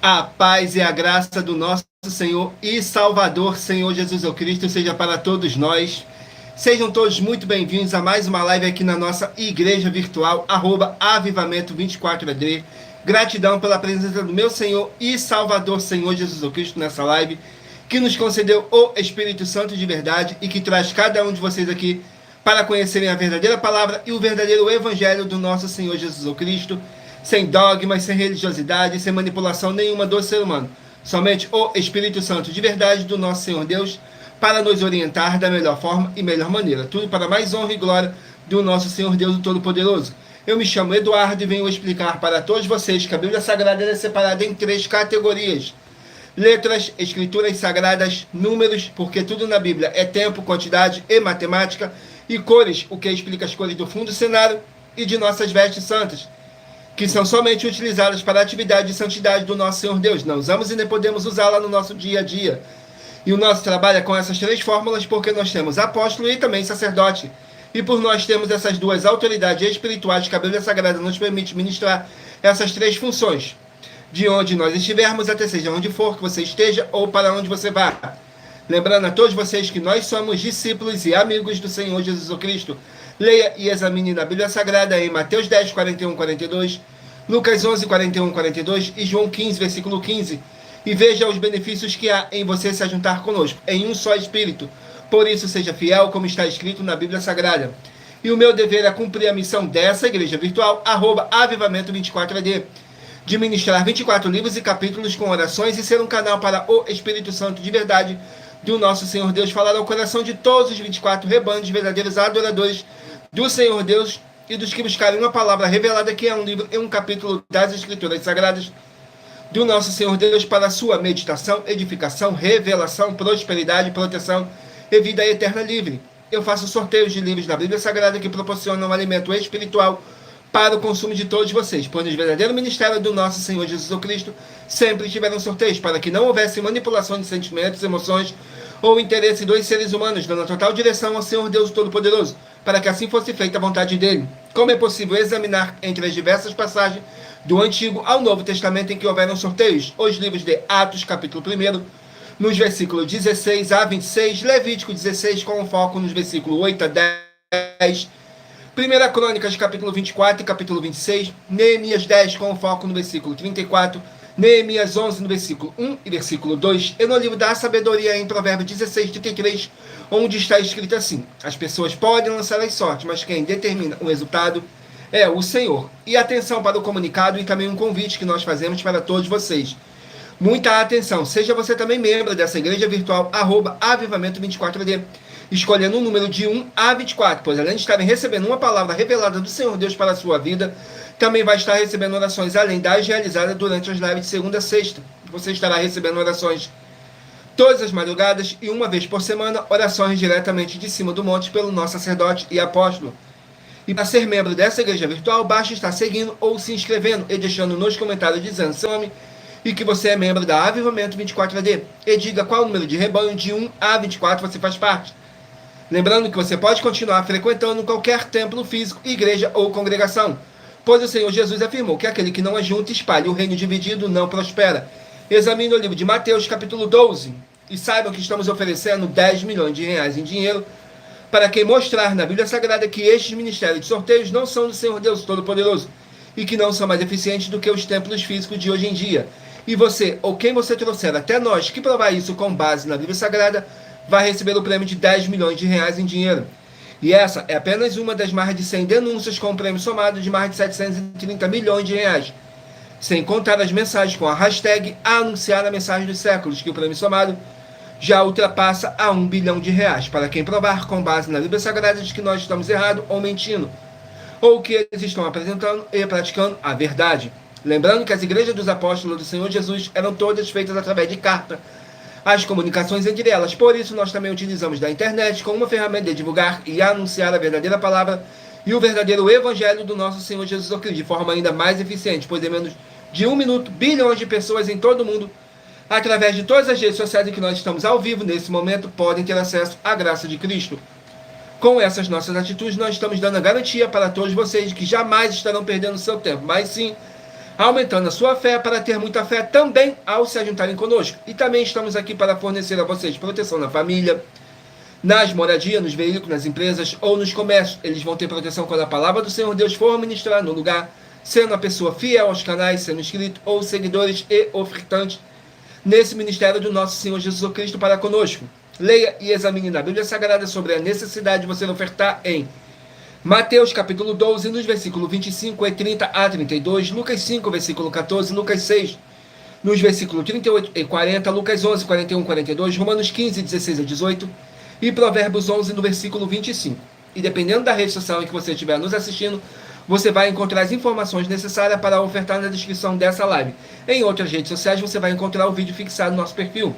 A paz e a graça do nosso Senhor e Salvador, Senhor Jesus Cristo, seja para todos nós. Sejam todos muito bem-vindos a mais uma live aqui na nossa igreja virtual, @avivamento24AD. Gratidão pela presença do meu Senhor e Salvador, Senhor Jesus Cristo, nessa live, que nos concedeu o Espírito Santo de verdade e que traz cada um de vocês aqui para conhecerem a verdadeira palavra e o verdadeiro evangelho do nosso Senhor Jesus Cristo, sem dogmas, sem religiosidade, sem manipulação nenhuma do ser humano. Somente o Espírito Santo de verdade do nosso Senhor Deus para nos orientar da melhor forma e melhor maneira. Tudo para mais honra e glória do nosso Senhor Deus, o Todo-Poderoso. Eu me chamo Eduardo e venho explicar para todos vocês que a Bíblia Sagrada é separada em 3 categorias: letras, escrituras sagradas, números, porque tudo na Bíblia é tempo, quantidade e matemática, e cores, o que explica as cores do fundo do cenário e de nossas vestes santas, que são somente utilizadas para a atividade de santidade do nosso Senhor Deus. Não usamos e nem podemos usá-la no nosso dia a dia. E o nosso trabalho é com essas 3 fórmulas, porque nós temos apóstolo e também sacerdote. E por nós termos essas 2 autoridades espirituais que a Bíblia Sagrada nos permite ministrar essas 3 funções. De onde nós estivermos, até seja onde for que você esteja ou para onde você vá. Lembrando a todos vocês que nós somos discípulos e amigos do Senhor Jesus Cristo. Leia e examine na Bíblia Sagrada em Mateus 10, 41, 42, Lucas 11, 41, 42 e João 15, versículo 15. E veja os benefícios que há em você se ajuntar conosco, em um só Espírito. Por isso, seja fiel, como está escrito na Bíblia Sagrada. E o meu dever é cumprir a missão dessa igreja virtual, @avivamento24AD, de ministrar 24 livros e capítulos com orações e ser um canal para o Espírito Santo de verdade do nosso Senhor Deus falar ao coração de todos os 24 rebanhos verdadeiros adoradores do Senhor Deus e dos que buscarem uma palavra revelada, que é um livro e um capítulo das Escrituras Sagradas do nosso Senhor Deus, para a sua meditação, edificação, revelação, prosperidade, proteção e vida eterna livre. Eu faço sorteios de livros da Bíblia Sagrada que proporcionam um alimento espiritual para o consumo de todos vocês, pois no verdadeiro ministério do nosso Senhor Jesus Cristo sempre tiveram sorteios para que não houvesse manipulação de sentimentos, emoções ou interesse dos seres humanos, dando total direção ao Senhor Deus Todo-Poderoso, para que assim fosse feita a vontade dele. Como é possível examinar entre as diversas passagens do Antigo ao Novo Testamento em que houveram sorteios? Os livros de Atos, capítulo 1, nos versículos 16 a 26, Levítico 16, com foco nos versículos 8 a 10, 1 Crônicas, capítulo 24 e capítulo 26, Neemias 10, com foco no versículo 34, Neemias 11, no versículo 1 e versículo 2, e no livro da sabedoria, em Provérbios 16, 33, onde está escrito assim: as pessoas podem lançar as sortes, mas quem determina o resultado é o Senhor. E atenção para o comunicado e também um convite que nós fazemos para todos vocês. Muita atenção, seja você também membro dessa igreja virtual, @avivamento24AD, escolhendo um número de 1 a 24, pois além de estarem recebendo uma palavra revelada do Senhor Deus para a sua vida, também vai estar recebendo orações além das realizadas durante as lives de segunda a sexta. Você estará recebendo orações todas as madrugadas e uma vez por semana, orações diretamente de cima do monte pelo nosso sacerdote e apóstolo. E para ser membro dessa igreja virtual, basta estar seguindo ou se inscrevendo e deixando nos comentários dizendo seu nome e que você é membro da Avivamento 24AD. E diga qual número de rebanho de 1 a 24 você faz parte. Lembrando que você pode continuar frequentando qualquer templo físico, igreja ou congregação, pois o Senhor Jesus afirmou que aquele que não ajunta e espalha o reino dividido não prospera. Examine o livro de Mateus, capítulo 12, e saibam que estamos oferecendo 10 milhões de reais em dinheiro para quem mostrar na Bíblia Sagrada que estes ministérios de sorteios não são do Senhor Deus Todo-Poderoso e que não são mais eficientes do que os templos físicos de hoje em dia. E você, ou quem você trouxer até nós que provar isso com base na Bíblia Sagrada, vai receber o prêmio de 10 milhões de reais em dinheiro. E essa é apenas uma das mais de 100 denúncias com um prêmio somado de mais de 730 milhões de reais. Sem contar as mensagens com a hashtag Anunciar a Mensagem dos Séculos, que o prêmio somado já ultrapassa a 1 bilhão de reais, para quem provar com base na Bíblia Sagrada de que nós estamos errados ou mentindo, ou que eles estão apresentando e praticando a verdade. Lembrando que as igrejas dos apóstolos do Senhor Jesus eram todas feitas através de carta, as comunicações entre elas. Por isso, nós também utilizamos da internet como uma ferramenta de divulgar e anunciar a verdadeira palavra e o verdadeiro evangelho do nosso Senhor Jesus Cristo, de forma ainda mais eficiente, pois em menos de 1 minuto, bilhões de pessoas em todo o mundo, através de todas as redes sociais em que nós estamos ao vivo nesse momento, podem ter acesso à graça de Cristo. Com essas nossas atitudes, nós estamos dando a garantia para todos vocês de que jamais estarão perdendo seu tempo, mas sim aumentando a sua fé para ter muita fé também ao se juntarem conosco. E também estamos aqui para fornecer a vocês proteção na família, nas moradias, nos veículos, nas empresas ou nos comércios. Eles vão ter proteção quando a palavra do Senhor Deus for ministrar no lugar, sendo a pessoa fiel aos canais, sendo inscrito ou seguidores e ofertantes nesse ministério do nosso Senhor Jesus Cristo para conosco. Leia e examine na Bíblia Sagrada sobre a necessidade de você ofertar em Mateus capítulo 12, nos versículos 25 e 30 a 32, Lucas 5, versículo 14, Lucas 6, nos versículos 38 e 40, Lucas 11, 41 e 42, Romanos 15, 16 a 18 e Provérbios 11, no versículo 25. E dependendo da rede social em que você estiver nos assistindo, você vai encontrar as informações necessárias para ofertar na descrição dessa live. Em outras redes sociais você vai encontrar o vídeo fixado no nosso perfil.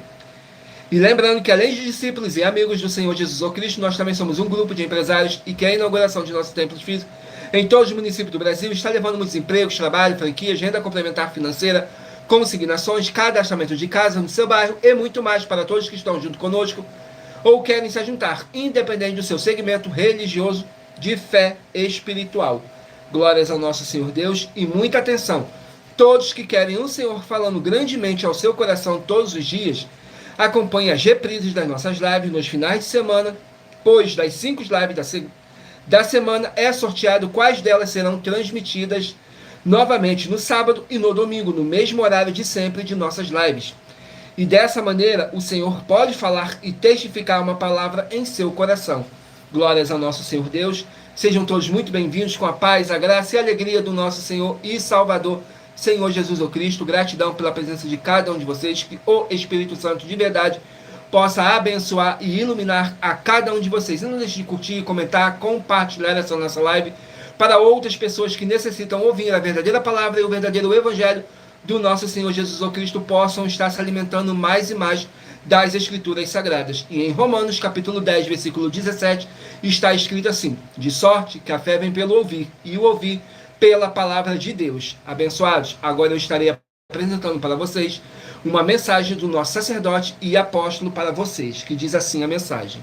E lembrando que além de discípulos e amigos do Senhor Jesus Cristo, nós também somos um grupo de empresários e que a inauguração de nossos templos físicos em todos os municípios do Brasil está levando muitos empregos, trabalho, franquias, renda complementar financeira, consignações, cadastramento de casa no seu bairro e muito mais para todos que estão junto conosco ou querem se juntar, independente do seu segmento religioso de fé espiritual. Glórias ao nosso Senhor Deus e muita atenção. Todos que querem o Senhor falando grandemente ao seu coração todos os dias, acompanhe as reprises das nossas lives nos finais de semana, pois das 5 lives da semana é sorteado quais delas serão transmitidas novamente no sábado e no domingo, no mesmo horário de sempre de nossas lives. E dessa maneira o Senhor pode falar e testificar uma palavra em seu coração. Glórias ao nosso Senhor Deus. Sejam todos muito bem-vindos com a paz, a graça e a alegria do nosso Senhor e Salvador, Senhor Jesus Cristo. Gratidão pela presença de cada um de vocês, que o Espírito Santo de verdade possa abençoar e iluminar a cada um de vocês. E não deixe de curtir, comentar, compartilhar essa nossa live para outras pessoas que necessitam ouvir a verdadeira palavra e o verdadeiro evangelho do nosso Senhor Jesus Cristo possam estar se alimentando mais e mais das Escrituras Sagradas. E em Romanos capítulo 10, versículo 17, está escrito assim: de sorte que a fé vem pelo ouvir, e o ouvir pela palavra de Deus. Abençoados, agora eu estarei apresentando para vocês uma mensagem do nosso sacerdote e apóstolo para vocês, que diz assim a mensagem.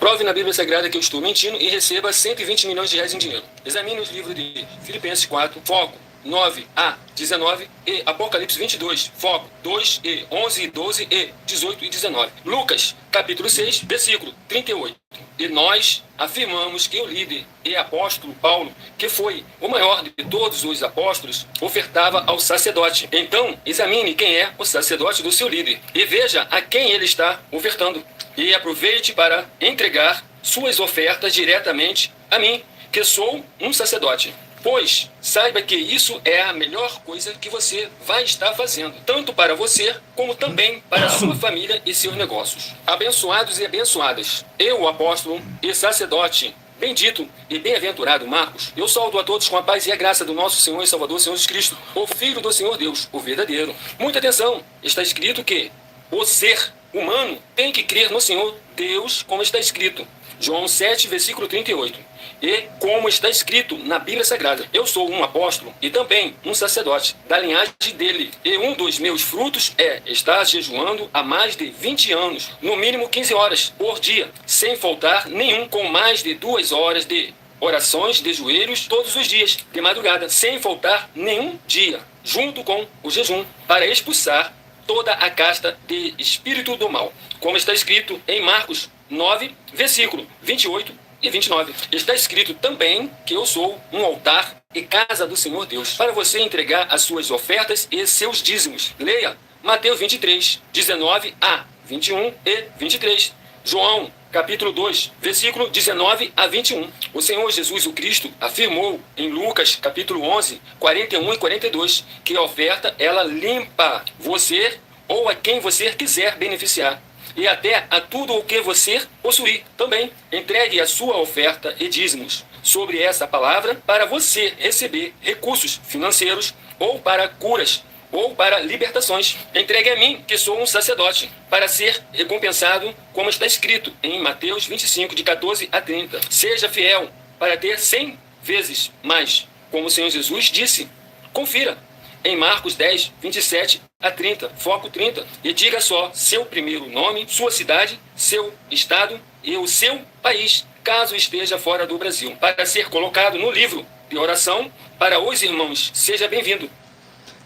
Prove na Bíblia Sagrada que eu estou mentindo e receba 120 milhões de reais em dinheiro. Examine os livros de Filipenses 4, foco 9 a 19 e Apocalipse 22, foco 2 e 11 e 12 e 18 e 19. Lucas, capítulo 6, versículo 38. E nós afirmamos que o líder e apóstolo Paulo, que foi o maior de todos os apóstolos, ofertava ao sacerdote. Então, examine quem é o sacerdote do seu líder e veja a quem ele está ofertando. E aproveite para entregar suas ofertas diretamente a mim, que sou um sacerdote. Pois saiba que isso é a melhor coisa que você vai estar fazendo, tanto para você, como também para a sua família e seus negócios. Abençoados e abençoadas, eu, o apóstolo e sacerdote, bendito e bem-aventurado Marcos, eu saúdo a todos com a paz e a graça do nosso Senhor e Salvador, Senhor Jesus Cristo, o Filho do Senhor Deus, o verdadeiro. Muita atenção, está escrito que o ser humano tem que crer no Senhor Deus, como está escrito. João 7, versículo 38. E como está escrito na Bíblia Sagrada, eu sou um apóstolo e também um sacerdote da linhagem dele. E um dos meus frutos é estar jejuando há mais de 20 anos, no mínimo 15 horas por dia, sem faltar nenhum, com mais de 2 horas de orações de joelhos todos os dias, de madrugada, sem faltar nenhum dia, junto com o jejum, para expulsar toda a casta de espírito do mal. Como está escrito em Marcos 9, versículo 28 e 29. Está escrito também que eu sou um altar e casa do Senhor Deus, para você entregar as suas ofertas e seus dízimos. Leia Mateus 23, 19 a 21 e 23. João, capítulo 2, versículo 19 a 21. O Senhor Jesus o Cristo afirmou em Lucas, capítulo 11, 41 e 42, que a oferta, ela limpa você ou a quem você quiser beneficiar. E até a tudo o que você possuir também. Entregue a sua oferta e dízimos sobre essa palavra para você receber recursos financeiros ou para curas ou para libertações. Entregue a mim, que sou um sacerdote, para ser recompensado, como está escrito em Mateus 25, de 14 a 30. Seja fiel para ter 100 vezes mais, como o Senhor Jesus disse. Confira em Marcos 10, 27 a 30, foco 30, e diga só seu primeiro nome, sua cidade, seu estado e o seu país, caso esteja fora do Brasil, para ser colocado no livro e oração para os irmãos. Seja bem-vindo.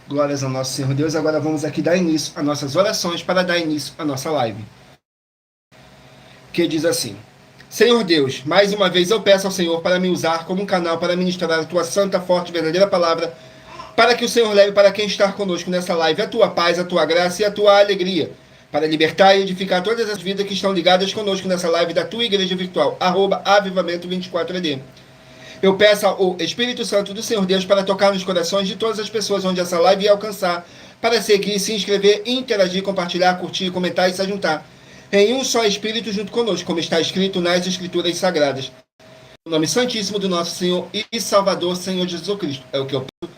Glórias ao nosso Senhor Deus. Agora vamos aqui dar início às nossas orações para dar início à nossa live. Que diz assim: Senhor Deus, mais uma vez eu peço ao Senhor para me usar como um canal para ministrar a tua santa, forte e verdadeira palavra, para que o Senhor leve para quem está conosco nessa live a tua paz, a tua graça e a tua alegria, para libertar e edificar todas as vidas que estão ligadas conosco nessa live da tua igreja virtual, @avivamento24ed. Eu peço ao Espírito Santo do Senhor Deus para tocar nos corações de todas as pessoas onde essa live ia alcançar, para seguir, se inscrever, interagir, compartilhar, curtir, comentar e se ajuntar em um só Espírito junto conosco, como está escrito nas Escrituras Sagradas. No nome santíssimo do nosso Senhor e Salvador, Senhor Jesus Cristo. É o que eu peço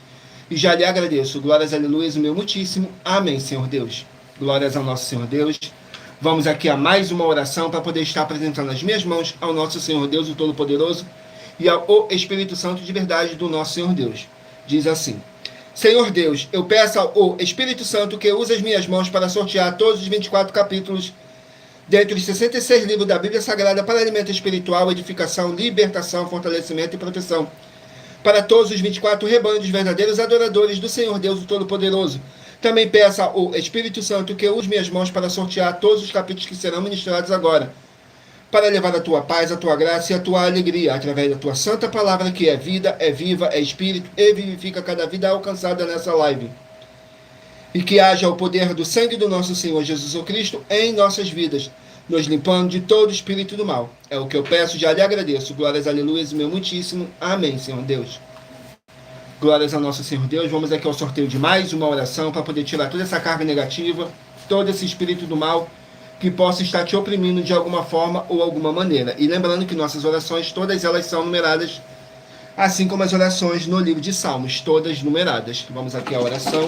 e já lhe agradeço. Glórias, aleluia, o meu muitíssimo. Amém, Senhor Deus. Glórias ao nosso Senhor Deus. Vamos aqui a mais uma oração para poder estar apresentando as minhas mãos ao nosso Senhor Deus, o Todo-Poderoso, e ao Espírito Santo de verdade do nosso Senhor Deus. Diz assim: Senhor Deus, eu peço ao Espírito Santo que use as minhas mãos para sortear todos os 24 capítulos dentre os 66 livros da Bíblia Sagrada para alimento espiritual, edificação, libertação, fortalecimento e proteção para todos os 24 rebanhos dos verdadeiros adoradores do Senhor Deus, o Todo-Poderoso. Também peço ao Espírito Santo que use minhas mãos para sortear todos os capítulos que serão ministrados agora, para levar a tua paz, a tua graça e a tua alegria, através da tua santa palavra, que é vida, é viva, é espírito e vivifica cada vida alcançada nessa live. E que haja o poder do sangue do nosso Senhor Jesus Cristo em nossas vidas, nos limpando de todo espírito do mal. É o que eu peço, já lhe agradeço. Glórias, aleluia, meu muitíssimo. Amém, Senhor Deus. Glórias ao nosso Senhor Deus. Vamos aqui ao sorteio de mais uma oração para poder tirar toda essa carga negativa, todo esse espírito do mal que possa estar te oprimindo de alguma forma ou alguma maneira. E lembrando que nossas orações, todas elas são numeradas, assim como as orações no livro de Salmos, todas numeradas. Vamos aqui à oração.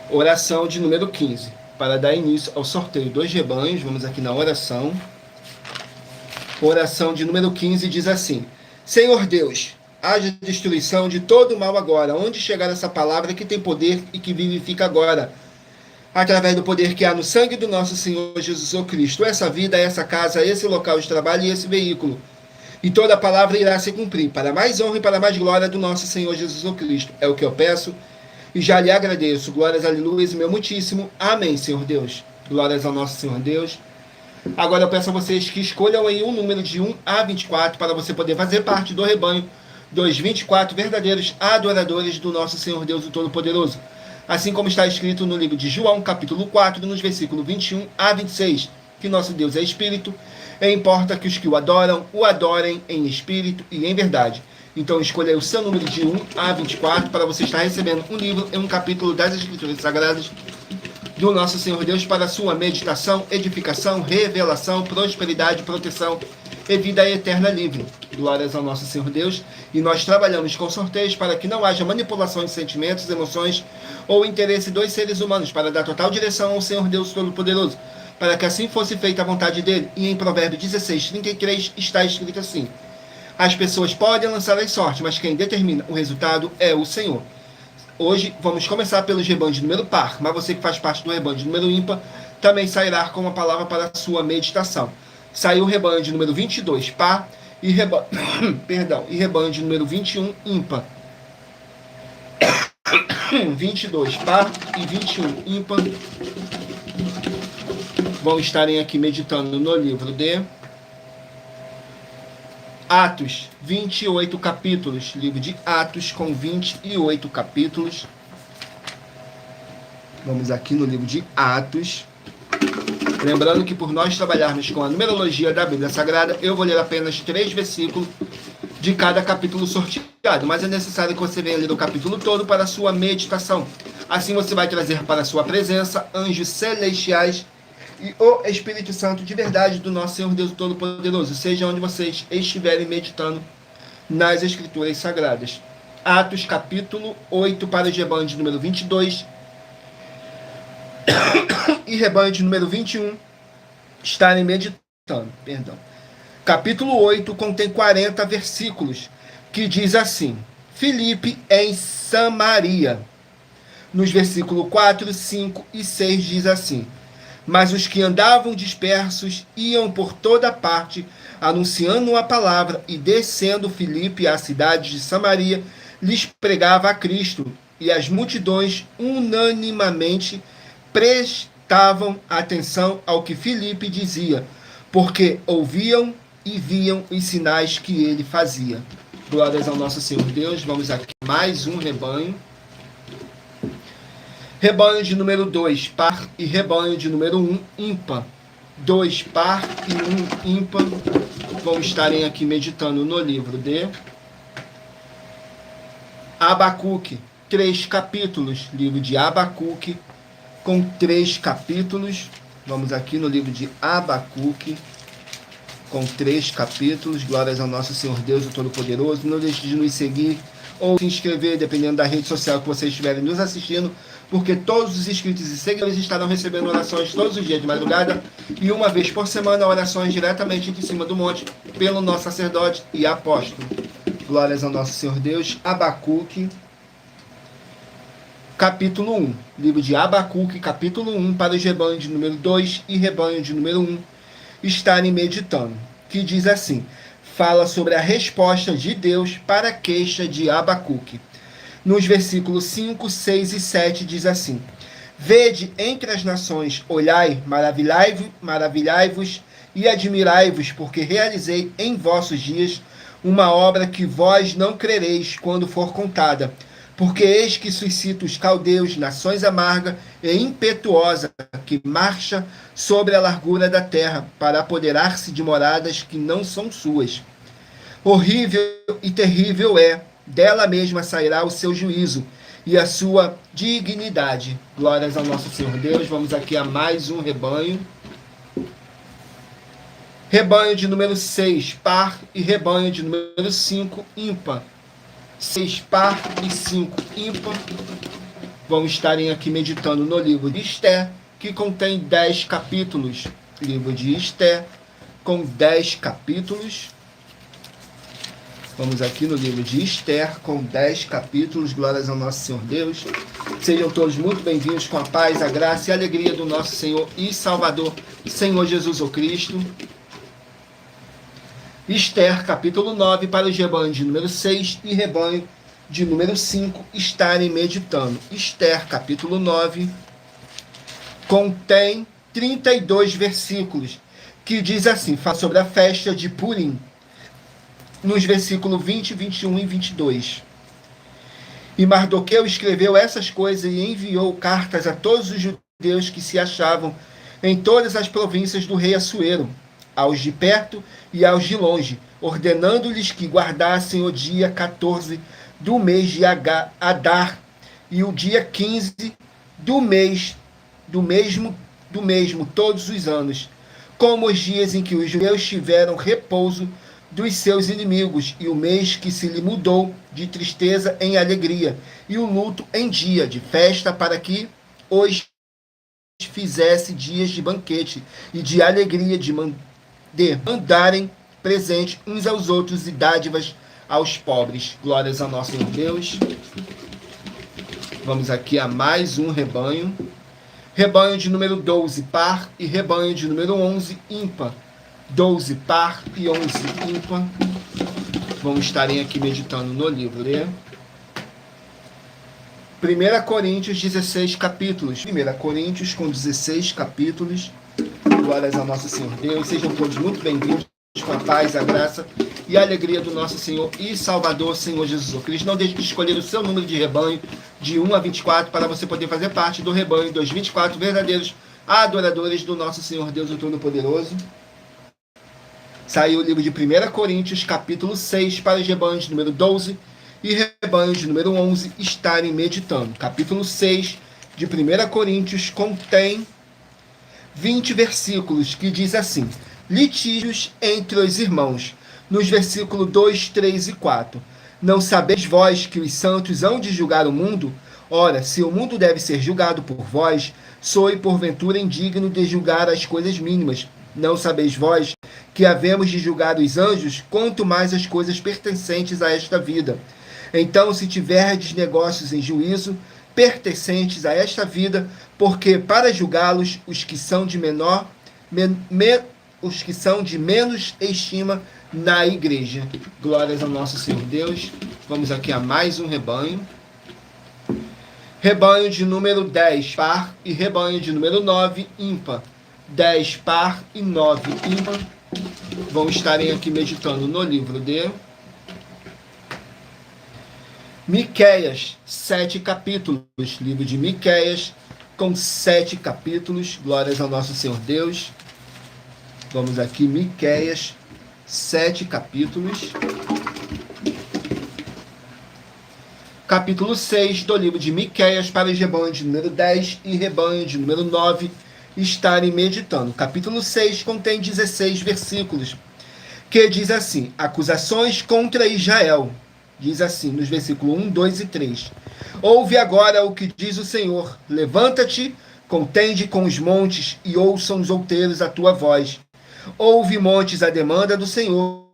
Oração de número 15, para dar início ao sorteio dos rebanhos. Vamos aqui na oração. Oração de número 15 diz assim: Senhor Deus, haja destruição de todo o mal agora, onde chegar essa palavra que tem poder e que vivifica agora, através do poder que há no sangue do nosso Senhor Jesus Cristo, essa vida, essa casa, esse local de trabalho e esse veículo. E toda a palavra irá se cumprir, para mais honra e para mais glória do nosso Senhor Jesus Cristo. É o que eu peço e já lhe agradeço. Glórias, aleluia, meu muitíssimo. Amém, Senhor Deus. Glórias ao nosso Senhor Deus. Agora eu peço a vocês que escolham aí um número de 1 a 24 para você poder fazer parte do rebanho dos 24 verdadeiros adoradores do nosso Senhor Deus, o Todo-Poderoso. Assim como está escrito no livro de João, capítulo 4, nos versículos 21 a 26, que nosso Deus é Espírito, e importa que os que o adorem em Espírito e em verdade. Então escolha aí o seu número de 1 a 24 para você estar recebendo um livro e um capítulo das Escrituras Sagradas do nosso Senhor Deus para sua meditação, edificação, revelação, prosperidade, proteção e vida eterna livre. Glórias ao nosso Senhor Deus. E nós trabalhamos com sorteios para que não haja manipulação de sentimentos, emoções ou interesse dos seres humanos, para dar total direção ao Senhor Deus Todo-Poderoso, para que assim fosse feita a vontade dele. E em Provérbios 16:33 está escrito assim: as pessoas podem lançar as sortes, mas quem determina o resultado é o Senhor. Hoje vamos começar pelos rebanhos de número par, mas você que faz parte do rebanho de número ímpar também sairá com uma palavra para a sua meditação. Saiu o rebanho de número 22 par e rebanho de número 21 ímpar. 22 par e 21 ímpar vão estarem aqui meditando no livro de Atos, 28 capítulos, livro de Atos com 28 capítulos. Vamos aqui no livro de Atos. Lembrando que por nós trabalharmos com a numerologia da Bíblia Sagrada, eu vou ler apenas 3 versículos de cada capítulo sorteado, mas é necessário que você venha ler o capítulo todo para a sua meditação. Assim você vai trazer para a sua presença anjos celestiais e o Espírito Santo de verdade do nosso Senhor Deus Todo-Poderoso, seja onde vocês estiverem meditando nas Escrituras Sagradas. Atos, capítulo 8, para o rebanho de número 22 e rebanho de número 21 estarem meditando. Capítulo 8 contém 40 versículos, que diz assim: Filipe em Samaria. Nos versículos 4, 5 e 6 diz assim: Mas os que andavam dispersos iam por toda parte, anunciando a palavra, e descendo Filipe à cidade de Samaria, lhes pregava a Cristo, e as multidões unanimamente prestavam atenção ao que Filipe dizia, porque ouviam e viam os sinais que ele fazia. Glórias ao nosso Senhor Deus. Vamos aqui mais um rebanho. Rebanho de número 2, par, e rebanho de número 1, ímpar. 2 par e 1 ímpar. Vão estarem aqui meditando no livro de Abacuque, 3 capítulos. Livro de Abacuque, com 3 capítulos. Vamos aqui no livro de Abacuque, com 3 capítulos. Glórias ao nosso Senhor Deus, o Todo-Poderoso. Não deixe de nos seguir ou se inscrever, dependendo da rede social que vocês estiverem nos assistindo, porque todos os inscritos e seguidores estarão recebendo orações todos os dias de madrugada e uma vez por semana orações diretamente de cima do monte pelo nosso sacerdote e apóstolo. Glórias ao nosso Senhor Deus. Abacuque, capítulo 1. Livro de Abacuque, capítulo 1, para os rebanhos de número 2 e rebanho de número 1 estarem meditando. Que diz assim, fala sobre a resposta de Deus para a queixa de Abacuque. Nos versículos 5, 6 e 7 diz assim, vede entre as nações, olhai, maravilhai-vos e admirai-vos, porque realizei em vossos dias uma obra que vós não crereis quando for contada. Porque eis que suscita os caldeus, nações amarga e impetuosa, que marcha sobre a largura da terra, para apoderar-se de moradas que não são suas. Horrível e terrível é, dela mesma sairá o seu juízo e a sua dignidade. Glórias ao nosso Senhor Deus. Vamos aqui a mais um rebanho. Rebanho de número 6, par, e rebanho de número 5, ímpar. 6 par e 5 ímpar. Vamos estarem aqui meditando no livro de Esther, que contém 10 capítulos. Livro de Esther, com 10 capítulos. Vamos aqui no livro de Esther, com 10 capítulos. Glórias ao nosso Senhor Deus. Sejam todos muito bem-vindos com a paz, a graça e a alegria do nosso Senhor e Salvador, Senhor Jesus o Cristo. Esther, capítulo 9, para os rebanhos de número 6 e rebanho de número 5 estarem meditando. Esther, capítulo 9, contém 32 versículos, que diz assim, fala sobre a festa de Purim, nos versículos 20, 21 e 22. E Mardoqueu escreveu essas coisas e enviou cartas a todos os judeus que se achavam em todas as províncias do rei Assuero, aos de perto e aos de longe, ordenando-lhes que guardassem o dia 14 do mês de Adar e o dia 15 do mês do mesmo todos os anos, como os dias em que os judeus tiveram repouso dos seus inimigos, e o mês que se lhe mudou de tristeza em alegria, e o luto em dia de festa, para que os fizesse dias de banquete e de alegria, de mandarem presente uns aos outros e dádivas aos pobres. Glórias ao nosso Deus. Vamos aqui a mais um rebanho. Rebanho de número 12, par, e rebanho de número 11, ímpar. 12 par e 11 ímpar. Vamos estarem aqui meditando no livro de 1 Coríntios, 16 capítulos. 1 Coríntios com 16 capítulos. Glórias ao nosso Senhor Deus. Sejam todos muito bem-vindos com a paz, a graça e a alegria do nosso Senhor e Salvador, Senhor Jesus Cristo. Não deixe de escolher o seu número de rebanho, de 1 a 24, para você poder fazer parte do rebanho dos 24 verdadeiros adoradores do nosso Senhor Deus, o Todo-Poderoso. Saiu o livro de 1 Coríntios, capítulo 6, para os rebanhos número 12 e rebanhos de número 11 estarem meditando. Capítulo 6 de 1 Coríntios contém 20 versículos, que diz assim, litígios entre os irmãos, nos versículos 2, 3 e 4. Não sabeis vós que os santos hão de julgar o mundo? Ora, se o mundo deve ser julgado por vós, sois porventura indigno de julgar as coisas mínimas. Não sabeis vós que havemos de julgar os anjos, quanto mais as coisas pertencentes a esta vida. Então, se tiverdes negócios em juízo, pertencentes a esta vida, porque para julgá-los os que são de os que são de menos estima na igreja. Glórias ao nosso Senhor Deus. Vamos aqui a mais um rebanho. Rebanho de número 10, par, e rebanho de número 9, ímpar. 10, par, e 9, ímpar. Vão estarem aqui meditando no livro de Miqueias, 7 capítulos. Livro de Miqueias, com 7 capítulos. Glórias ao nosso Senhor Deus. Vamos aqui, Miqueias, 7 capítulos. Capítulo 6 do livro de Miqueias, para os rebanhos de número 10 e rebanho de número 9 estarem meditando. Capítulo 6 contém 16 versículos, que diz assim: acusações contra Israel. Diz assim, nos versículos 1, 2 e 3. Ouve agora o que diz o Senhor. Levanta-te, contende com os montes, e ouçam os outeiros a tua voz. Ouve, montes, a demanda do Senhor,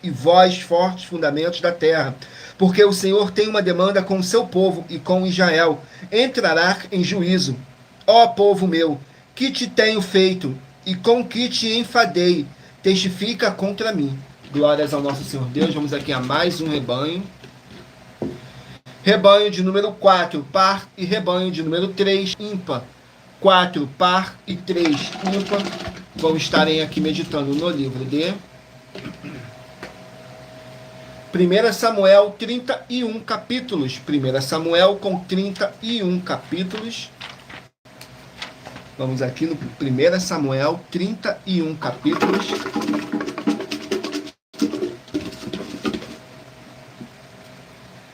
e vós, fortes fundamentos da terra. Porque o Senhor tem uma demanda com o seu povo e com Israel. Entrará em juízo. Ó povo meu, que te tenho feito, e com que te enfadei, testifica contra mim. Glórias ao nosso Senhor Deus. Vamos aqui a mais um rebanho. Rebanho de número 4, par, e rebanho de número 3, ímpar. 4, par, e 3, ímpar. Vão estarem aqui meditando no livro de 1 Samuel, 31 capítulos. 1 Samuel com 31 capítulos. Vamos aqui no 1 Samuel, 31 capítulos.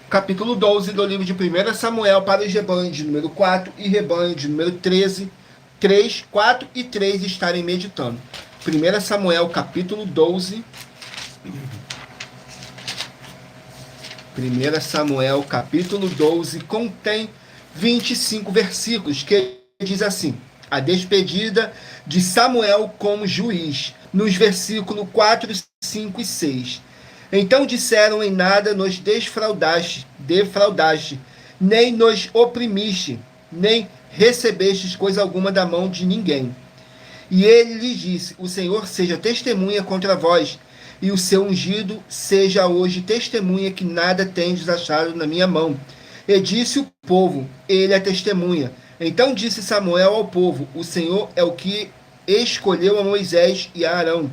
Capítulo 12 do livro de 1 Samuel, para os rebanhos de número 4 e rebanho de número 13. 3, 4 e 3 estarem meditando. 1 Samuel, capítulo 12. 1 Samuel, capítulo 12, contém 25 versículos, que diz assim: a despedida de Samuel como juiz, nos versículos 4, 5 e 6. Então disseram: em nada nos defraudaste, nem nos oprimiste, nem recebestes coisa alguma da mão de ninguém. E ele lhes disse: o Senhor seja testemunha contra vós, e o seu ungido seja hoje testemunha que nada tendes achado na minha mão. E disse o povo: ele é testemunha. Então disse Samuel ao povo: o Senhor é o que escolheu a Moisés e a Arão,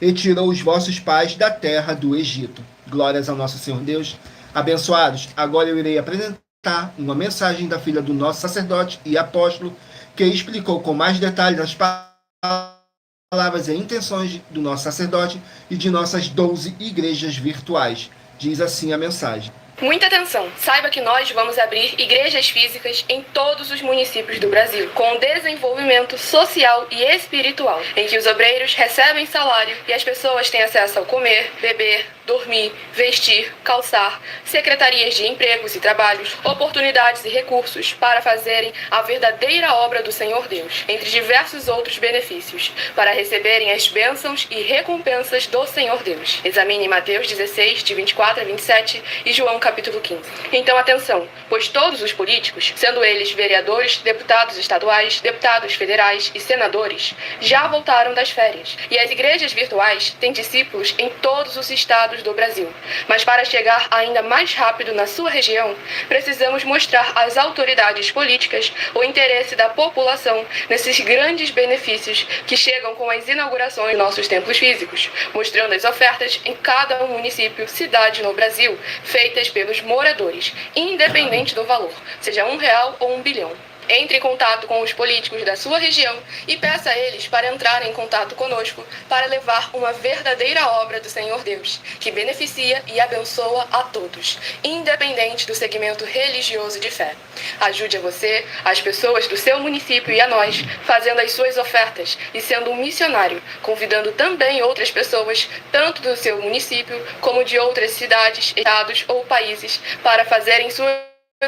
e tirou os vossos pais da terra do Egito. Glórias ao nosso Senhor Deus. Abençoados, agora eu irei apresentar uma mensagem da filha do nosso sacerdote e apóstolo, que explicou com mais detalhes as palavras e intenções do nosso sacerdote e de nossas 12 igrejas virtuais. Diz assim a mensagem. Muita atenção! Saiba que nós vamos abrir igrejas físicas em todos os municípios do Brasil, com desenvolvimento social e espiritual, em que os obreiros recebem salário e as pessoas têm acesso ao comer, beber, dormir, vestir, calçar, secretarias de empregos e trabalhos, oportunidades e recursos para fazerem a verdadeira obra do Senhor Deus, entre diversos outros benefícios, para receberem as bênçãos e recompensas do Senhor Deus. Examine Mateus 16, de 24 a 27 e João capítulo 15. Então atenção, pois todos os políticos, sendo eles vereadores, deputados estaduais, deputados federais e senadores, já voltaram das férias, e as igrejas virtuais têm discípulos em todos os estados do Brasil. Mas para chegar ainda mais rápido na sua região, precisamos mostrar às autoridades políticas o interesse da população nesses grandes benefícios que chegam com as inaugurações de nossos templos físicos, mostrando as ofertas em cada município, cidade no Brasil, feitas pelos moradores, independente do valor, seja R$1 ou 1 bilhão. Entre em contato com os políticos da sua região e peça a eles para entrarem em contato conosco para levar uma verdadeira obra do Senhor Deus, que beneficia e abençoa a todos, independente do segmento religioso de fé. Ajude a você, as pessoas do seu município e a nós, fazendo as suas ofertas e sendo um missionário, convidando também outras pessoas, tanto do seu município como de outras cidades, estados ou países, para fazerem suas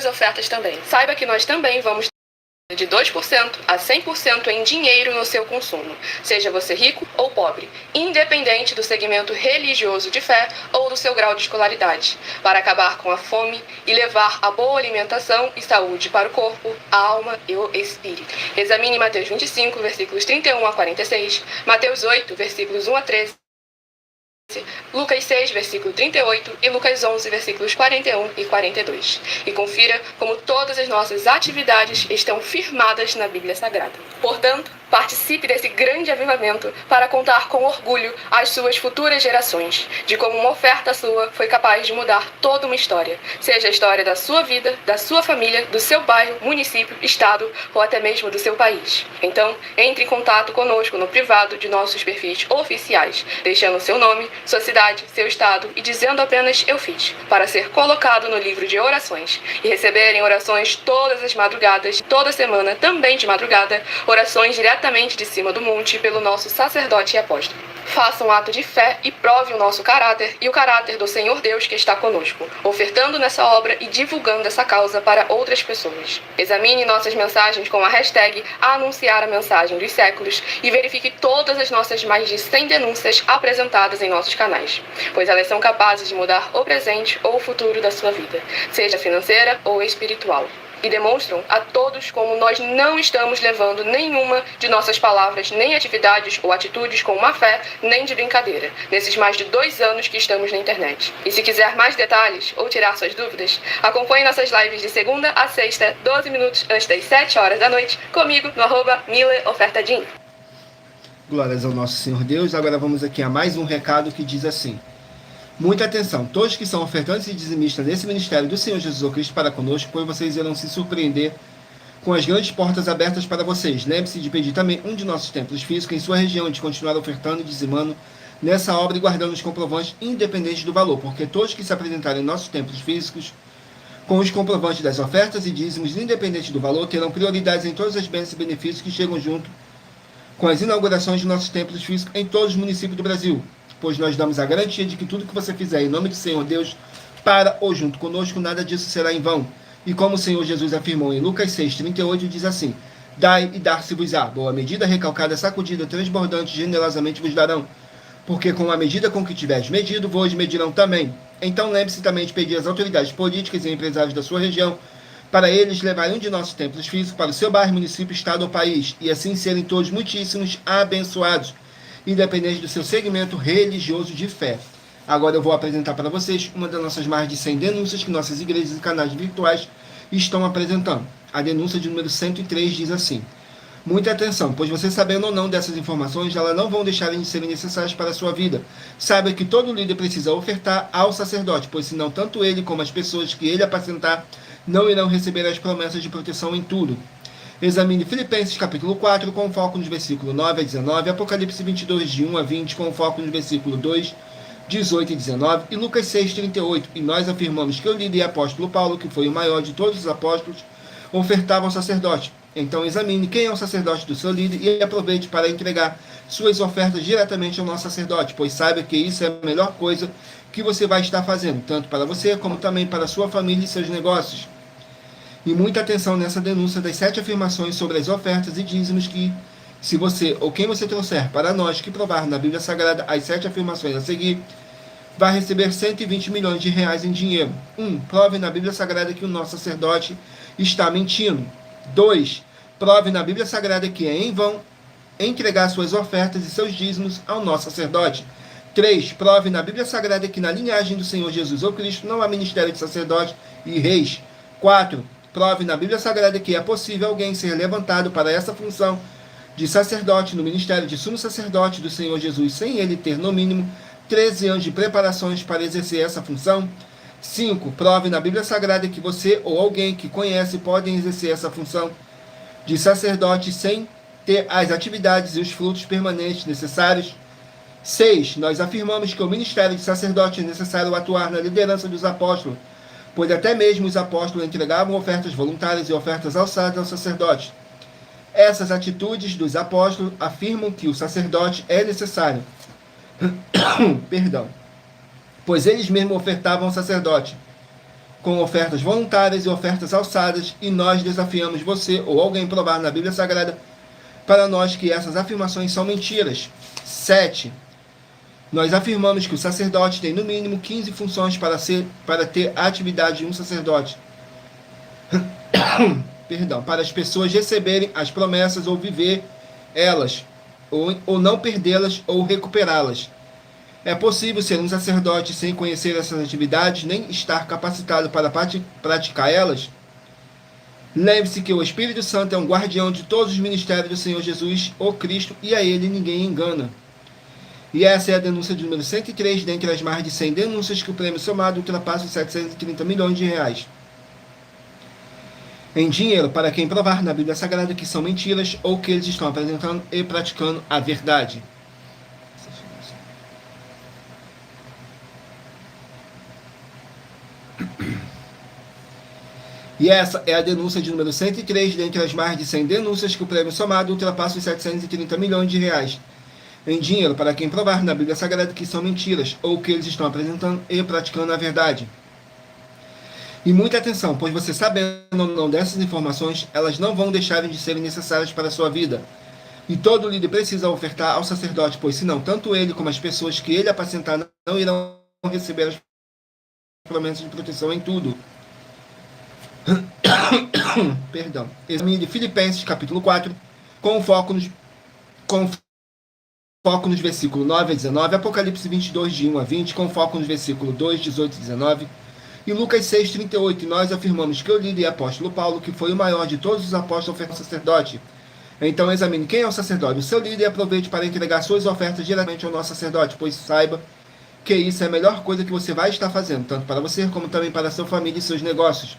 ofertas também. Saiba que nós também vamos de 2% a 100% em dinheiro no seu consumo, seja você rico ou pobre, independente do segmento religioso de fé ou do seu grau de escolaridade, para acabar com a fome e levar a boa alimentação e saúde para o corpo, a alma e o espírito. Examine Mateus 25, versículos 31 a 46, Mateus 8, versículos 1 a 13, Lucas 6, versículo 38 e Lucas 11, versículos 41 e 42. E confira como todas as nossas atividades estão firmadas na Bíblia Sagrada. Portanto, participe desse grande avivamento para contar com orgulho às suas futuras gerações de como uma oferta sua foi capaz de mudar toda uma história, seja a história da sua vida, da sua família, do seu bairro, município, estado ou até mesmo do seu país. Então, entre em contato conosco no privado de nossos perfis oficiais, deixando seu nome, sua cidade, seu estado e dizendo apenas "eu fiz", para ser colocado no livro de orações e receberem orações todas as madrugadas, toda semana, também de madrugada, orações diretamente de cima do monte pelo nosso sacerdote e apóstolo. Faça um ato de fé e prove o nosso caráter e o caráter do Senhor Deus que está conosco, ofertando nessa obra e divulgando essa causa para outras pessoas. Examine nossas mensagens com a hashtag Anunciar a Mensagem dos Séculos e verifique todas as nossas mais de 100 denúncias apresentadas em nossos canais, pois elas são capazes de mudar o presente ou o futuro da sua vida, seja financeira ou espiritual. E demonstram a todos como nós não estamos levando nenhuma de nossas palavras, nem atividades ou atitudes com má fé, nem de brincadeira, nesses mais de 2 anos que estamos na internet. E se quiser mais detalhes ou tirar suas dúvidas, acompanhe nossas lives de segunda a sexta, 12 minutos antes das 7 horas da noite, comigo no @MileOfertaDin. Glórias ao nosso Senhor Deus. Agora vamos aqui a mais um recado que diz assim: muita atenção, todos que são ofertantes e dizimistas desse ministério do Senhor Jesus Cristo para conosco, pois vocês irão se surpreender com as grandes portas abertas para vocês. Lembre-se de pedir também um de nossos templos físicos em sua região, de continuar ofertando e dizimando nessa obra e guardando os comprovantes independentes do valor, porque todos que se apresentarem em nossos templos físicos com os comprovantes das ofertas e dízimos independentes do valor terão prioridades em todas as bênçãos e benefícios que chegam junto com as inaugurações de nossos templos físicos em todos os municípios do Brasil, pois nós damos a garantia de que tudo que você fizer em nome do Senhor Deus, para ou junto conosco, nada disso será em vão. E como o Senhor Jesus afirmou em Lucas 6,38, diz assim: dai e dar-se-vos-á, boa medida, recalcada, sacudida, transbordante, generosamente vos darão, porque com a medida com que tiveres medido, vos medirão também. Então lembre-se também de pedir às autoridades políticas e empresários da sua região, para eles levarem um de nossos templos físicos para o seu bairro, município, estado ou país, e assim serem todos muitíssimos abençoados, independente do seu segmento religioso de fé. Agora eu vou apresentar para vocês uma das nossas mais de 100 denúncias que nossas igrejas e canais virtuais estão apresentando. A denúncia de número 103 diz assim: muita atenção, pois você sabendo ou não dessas informações, elas não vão deixar de serem necessárias para a sua vida. Saiba que todo líder precisa ofertar ao sacerdote, pois senão tanto ele como as pessoas que ele apacentar não irão receber as promessas de proteção em tudo. Examine Filipenses capítulo 4, com foco nos versículos 9 a 19, Apocalipse 22, de 1 a 20, com foco nos versículos 2, 18 e 19, e Lucas 6, 38. E nós afirmamos que o líder e apóstolo Paulo, que foi o maior de todos os apóstolos, ofertava ao sacerdote. Então examine quem é o sacerdote do seu líder e aproveite para entregar suas ofertas diretamente ao nosso sacerdote, pois saiba que isso é a melhor coisa que você vai estar fazendo, tanto para você como também para sua família e seus negócios. E muita atenção nessa denúncia das 7 afirmações sobre as ofertas e dízimos que, se você ou quem você trouxer para nós que provar na Bíblia Sagrada as 7 afirmações a seguir, vai receber 120 milhões de reais em dinheiro. 1. Prove na Bíblia Sagrada que o nosso sacerdote está mentindo. 2. Prove na Bíblia Sagrada que é em vão entregar suas ofertas e seus dízimos ao nosso sacerdote. 3. Prove na Bíblia Sagrada que na linhagem do Senhor Jesus ou Cristo não há ministério de sacerdote e reis. 4. Prove na Bíblia Sagrada que é possível alguém ser levantado para essa função de sacerdote no ministério de sumo sacerdote do Senhor Jesus, sem ele ter, no mínimo, 13 anos de preparações para exercer essa função. 5. Prove na Bíblia Sagrada que você ou alguém que conhece podem exercer essa função de sacerdote sem ter as atividades e os frutos permanentes necessários. 6. Nós afirmamos que o ministério de sacerdote é necessário atuar na liderança dos apóstolos, pois até mesmo os apóstolos entregavam ofertas voluntárias e ofertas alçadas ao sacerdote. Essas atitudes dos apóstolos afirmam que o sacerdote é necessário, pois eles mesmos ofertavam ao sacerdote. com ofertas voluntárias e ofertas alçadas, e nós desafiamos você ou alguém provar na Bíblia Sagrada para nós que essas afirmações são mentiras. 7. Nós afirmamos que o sacerdote tem no mínimo 15 funções para ter a atividade de um sacerdote. Perdão, para as pessoas receberem as promessas ou viver elas, ou não perdê-las ou recuperá-las. É possível ser um sacerdote sem conhecer essas atividades, nem estar capacitado para praticar elas? Lembre-se que o Espírito Santo é um guardião de todos os ministérios do Senhor Jesus, o Cristo, e a ele ninguém engana. E essa é a denúncia de número 103, dentre as mais de 100 denúncias que o prêmio somado ultrapassa os 730 milhões de reais. Em dinheiro, para quem provar na Bíblia Sagrada que são mentiras ou que eles estão apresentando e praticando a verdade. E essa é a denúncia de número 103, dentre as mais de 100 denúncias que o prêmio somado ultrapassa os 730 milhões de reais. Em dinheiro, para quem provar na Bíblia Sagrada que são mentiras, ou que eles estão apresentando e praticando a verdade. E muita atenção, pois você sabendo ou não dessas informações, elas não vão deixarem de serem necessárias para a sua vida. E todo líder precisa ofertar ao sacerdote, pois senão, tanto ele como as pessoas que ele apacentar não irão receber as promessas de proteção em tudo. Perdão. Examine de Filipenses, capítulo 4, com foco nos versículos 9 a 19, Apocalipse 22, de 1 a 20, com foco nos versículos 2, 18 e 19, e Lucas 6, 38. E nós afirmamos que o líder e apóstolo Paulo, que foi o maior de todos os apóstolos, ofertou ao sacerdote. Então examine quem é o sacerdote, o seu líder, e aproveite para entregar suas ofertas diretamente ao nosso sacerdote, pois saiba que isso é a melhor coisa que você vai estar fazendo, tanto para você como também para sua família e seus negócios.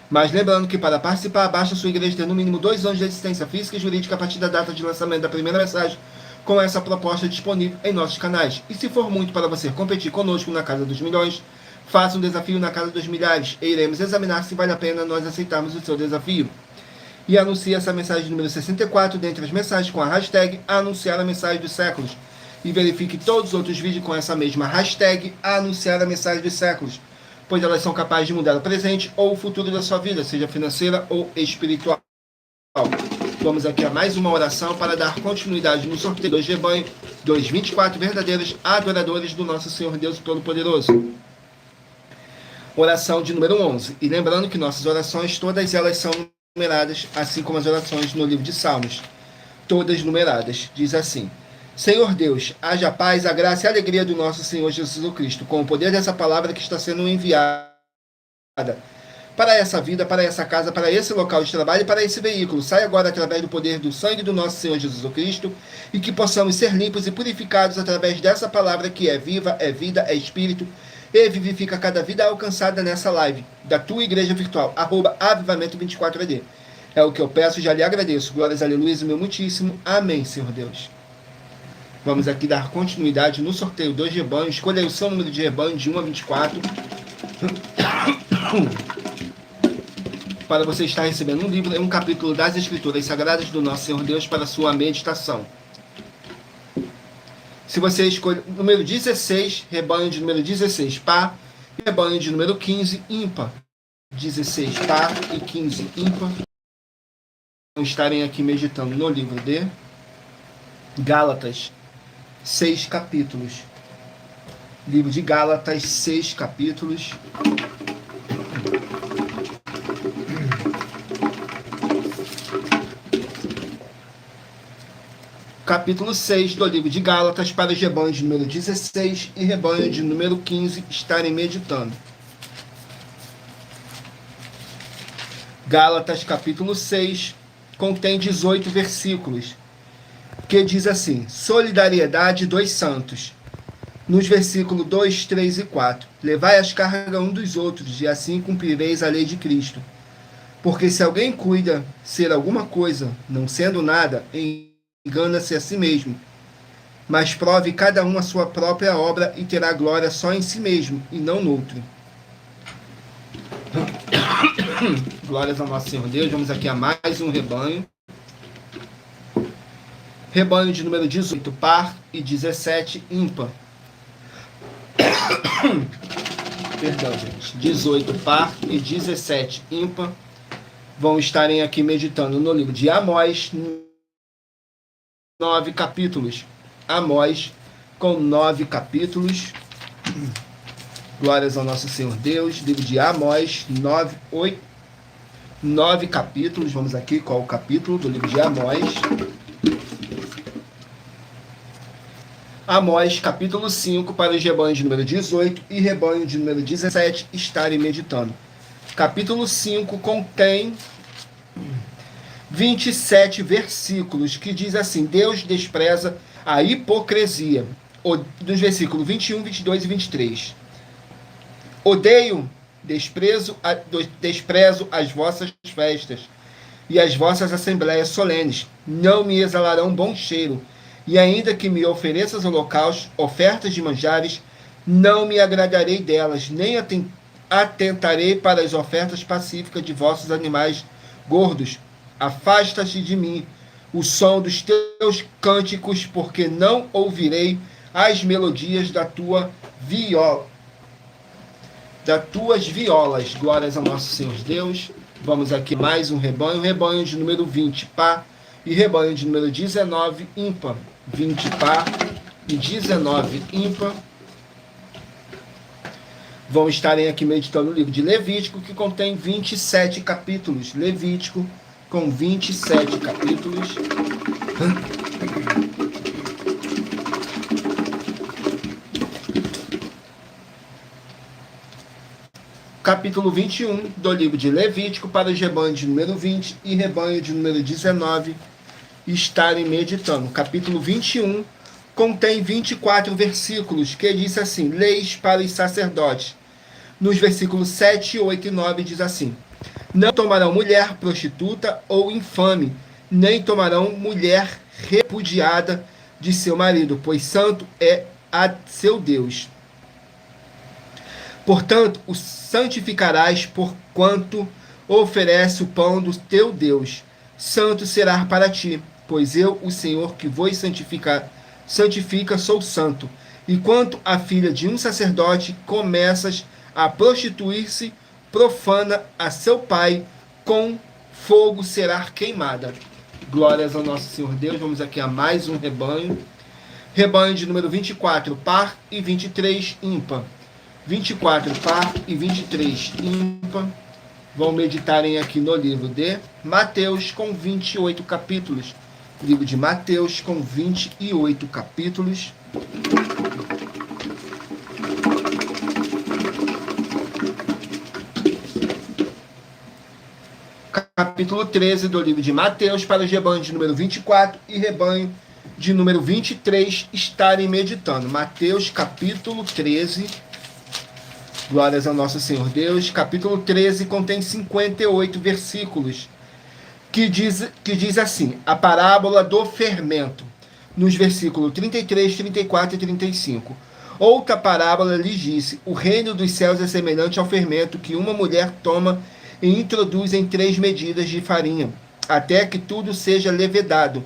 Mas lembrando que para participar, basta sua igreja ter no mínimo 2 anos de existência física e jurídica a partir da data de lançamento da primeira mensagem com essa proposta disponível em nossos canais. E se for muito para você competir conosco na Casa dos Milhões, faça um desafio na Casa dos Milhares e iremos examinar se vale a pena nós aceitarmos o seu desafio. E anuncie essa mensagem número 64 dentre as mensagens com a hashtag Anunciar a Mensagem dos Séculos. E verifique todos os outros vídeos com essa mesma hashtag Anunciar a Mensagem dos Séculos, pois elas são capazes de mudar o presente ou o futuro da sua vida, seja financeira ou espiritual. Vamos aqui a mais uma oração para dar continuidade no sorteio do rebanho dos 24 verdadeiros adoradores do nosso Senhor Deus Todo-Poderoso. Oração de número 11. E lembrando que nossas orações, todas elas são numeradas, assim como as orações no livro de Salmos. Todas numeradas. Diz assim: Senhor Deus, haja paz, a graça e a alegria do nosso Senhor Jesus Cristo, com o poder dessa palavra que está sendo enviada para essa vida, para essa casa, para esse local de trabalho e para esse veículo. Sai agora através do poder do sangue do nosso Senhor Jesus Cristo, e que possamos ser limpos e purificados através dessa palavra que é viva, é vida, é espírito, e vivifica cada vida alcançada nessa live, da tua igreja virtual, @avivamento24AD. É o que eu peço e já lhe agradeço. Glórias, aleluia, meu muitíssimo. Amém, Senhor Deus. Vamos aqui dar continuidade no sorteio dos rebanhos. Escolha aí o seu número de rebanho, de 1 a 24. Para você estar recebendo um livro, um capítulo das Escrituras Sagradas do nosso Senhor Deus para a sua meditação. Se você escolhe o número 16, rebanho de número 16, par, e rebanho de número 15, ímpar. 16, par e 15, ímpar. Vamos estarem aqui meditando no livro de Gálatas, 6 capítulos. Livro de Gálatas, 6 capítulos. Capítulo 6 do livro de Gálatas, para os rebanhos de número 16 e rebanho de número 15 estarem meditando. Gálatas, capítulo 6, contém 18 versículos, que diz assim: solidariedade dos santos. Nos versículos 2, 3 e 4. Levai as cargas um dos outros, e assim cumprireis a lei de Cristo. Porque se alguém cuida ser alguma coisa, não sendo nada, engana-se a si mesmo. Mas prove cada um a sua própria obra, e terá glória só em si mesmo, e não no outro. Glórias ao nosso Senhor Deus. Vamos aqui a mais um rebanho. Rebanho de número 18, par, e 17, ímpar. Perdão, gente. 18, par, e 17 ímpar, vão estarem aqui meditando no livro de Amós, 9 capítulos. Amós, com 9 capítulos. Glórias ao nosso Senhor Deus. Livro de Amós, 9 capítulos. Vamos aqui, qual é o capítulo do livro de Amós? Amós, capítulo 5, para os rebanhos de número 18 e rebanho de número 17 estarem meditando. Capítulo 5 contém 27 versículos, que diz assim: Deus despreza a hipocrisia. Dos versículos 21, 22 e 23. Desprezo as vossas festas e as vossas assembleias solenes. Não me exalarão bom cheiro. E ainda que me ofereças holocaustos, ofertas de manjares, não me agradarei delas, nem atentarei para as ofertas pacíficas de vossos animais gordos. Afasta-te de mim o som dos teus cânticos, porque não ouvirei as melodias das tuas violas. Glórias ao nosso Senhor Deus. Vamos aqui mais um rebanho de número 20, par, e rebanho de número 19, ímpar. 20 par e 19 ímpar. Vão estarem aqui meditando o livro de Levítico, que contém 27 capítulos. Levítico, com 27 capítulos. Capítulo 21 do livro de Levítico, para os rebanhos de número 20 e rebanho de número 19 estarem meditando. Capítulo 21 contém 24 versículos, que diz assim: leis para os sacerdotes. Nos versículos 7, 8 e 9 diz assim: não tomarão mulher prostituta ou infame, nem tomarão mulher repudiada de seu marido, pois santo é a seu Deus. Portanto, o santificarás, porquanto oferece o pão do teu Deus. Santo será para ti, pois eu, o Senhor, que vos santifica, sou santo. E quanto à filha de um sacerdote, começas a prostituir-se, profana a seu pai, com fogo será queimada. Glórias ao nosso Senhor Deus. Vamos aqui a mais um rebanho. Rebanho de número 24, par, e 23, ímpar. 24 par e 23 ímpar. Vão meditarem aqui no livro de Mateus, com 28 capítulos. Livro de Mateus, com 28 capítulos. Capítulo 13 do livro de Mateus, para os rebanhos de número 24 e rebanho de número 23 estarem meditando. Mateus, capítulo 13. Glórias ao nosso Senhor Deus. Capítulo 13 contém 58 versículos, que diz assim: a parábola do fermento. Nos versículos 33, 34 e 35. Outra parábola lhes disse: o reino dos céus é semelhante ao fermento que uma mulher toma e introduz em 3 medidas de farinha, até que tudo seja levedado.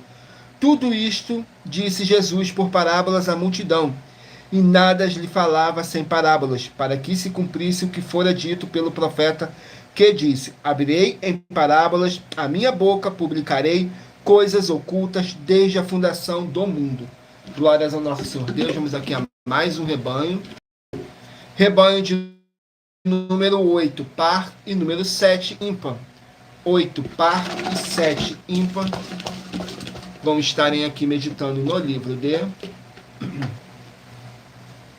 Tudo isto disse Jesus por parábolas à multidão, e nada lhe falava sem parábolas, para que se cumprisse o que fora dito pelo profeta, que disse: abrirei em parábolas a minha boca, publicarei coisas ocultas desde a fundação do mundo. Glórias ao nosso Senhor Deus. Vamos aqui a mais um rebanho. Rebanho de número 8, par, e número 7, ímpar. 8, par, e 7, ímpar. Vão estarem aqui meditando no livro de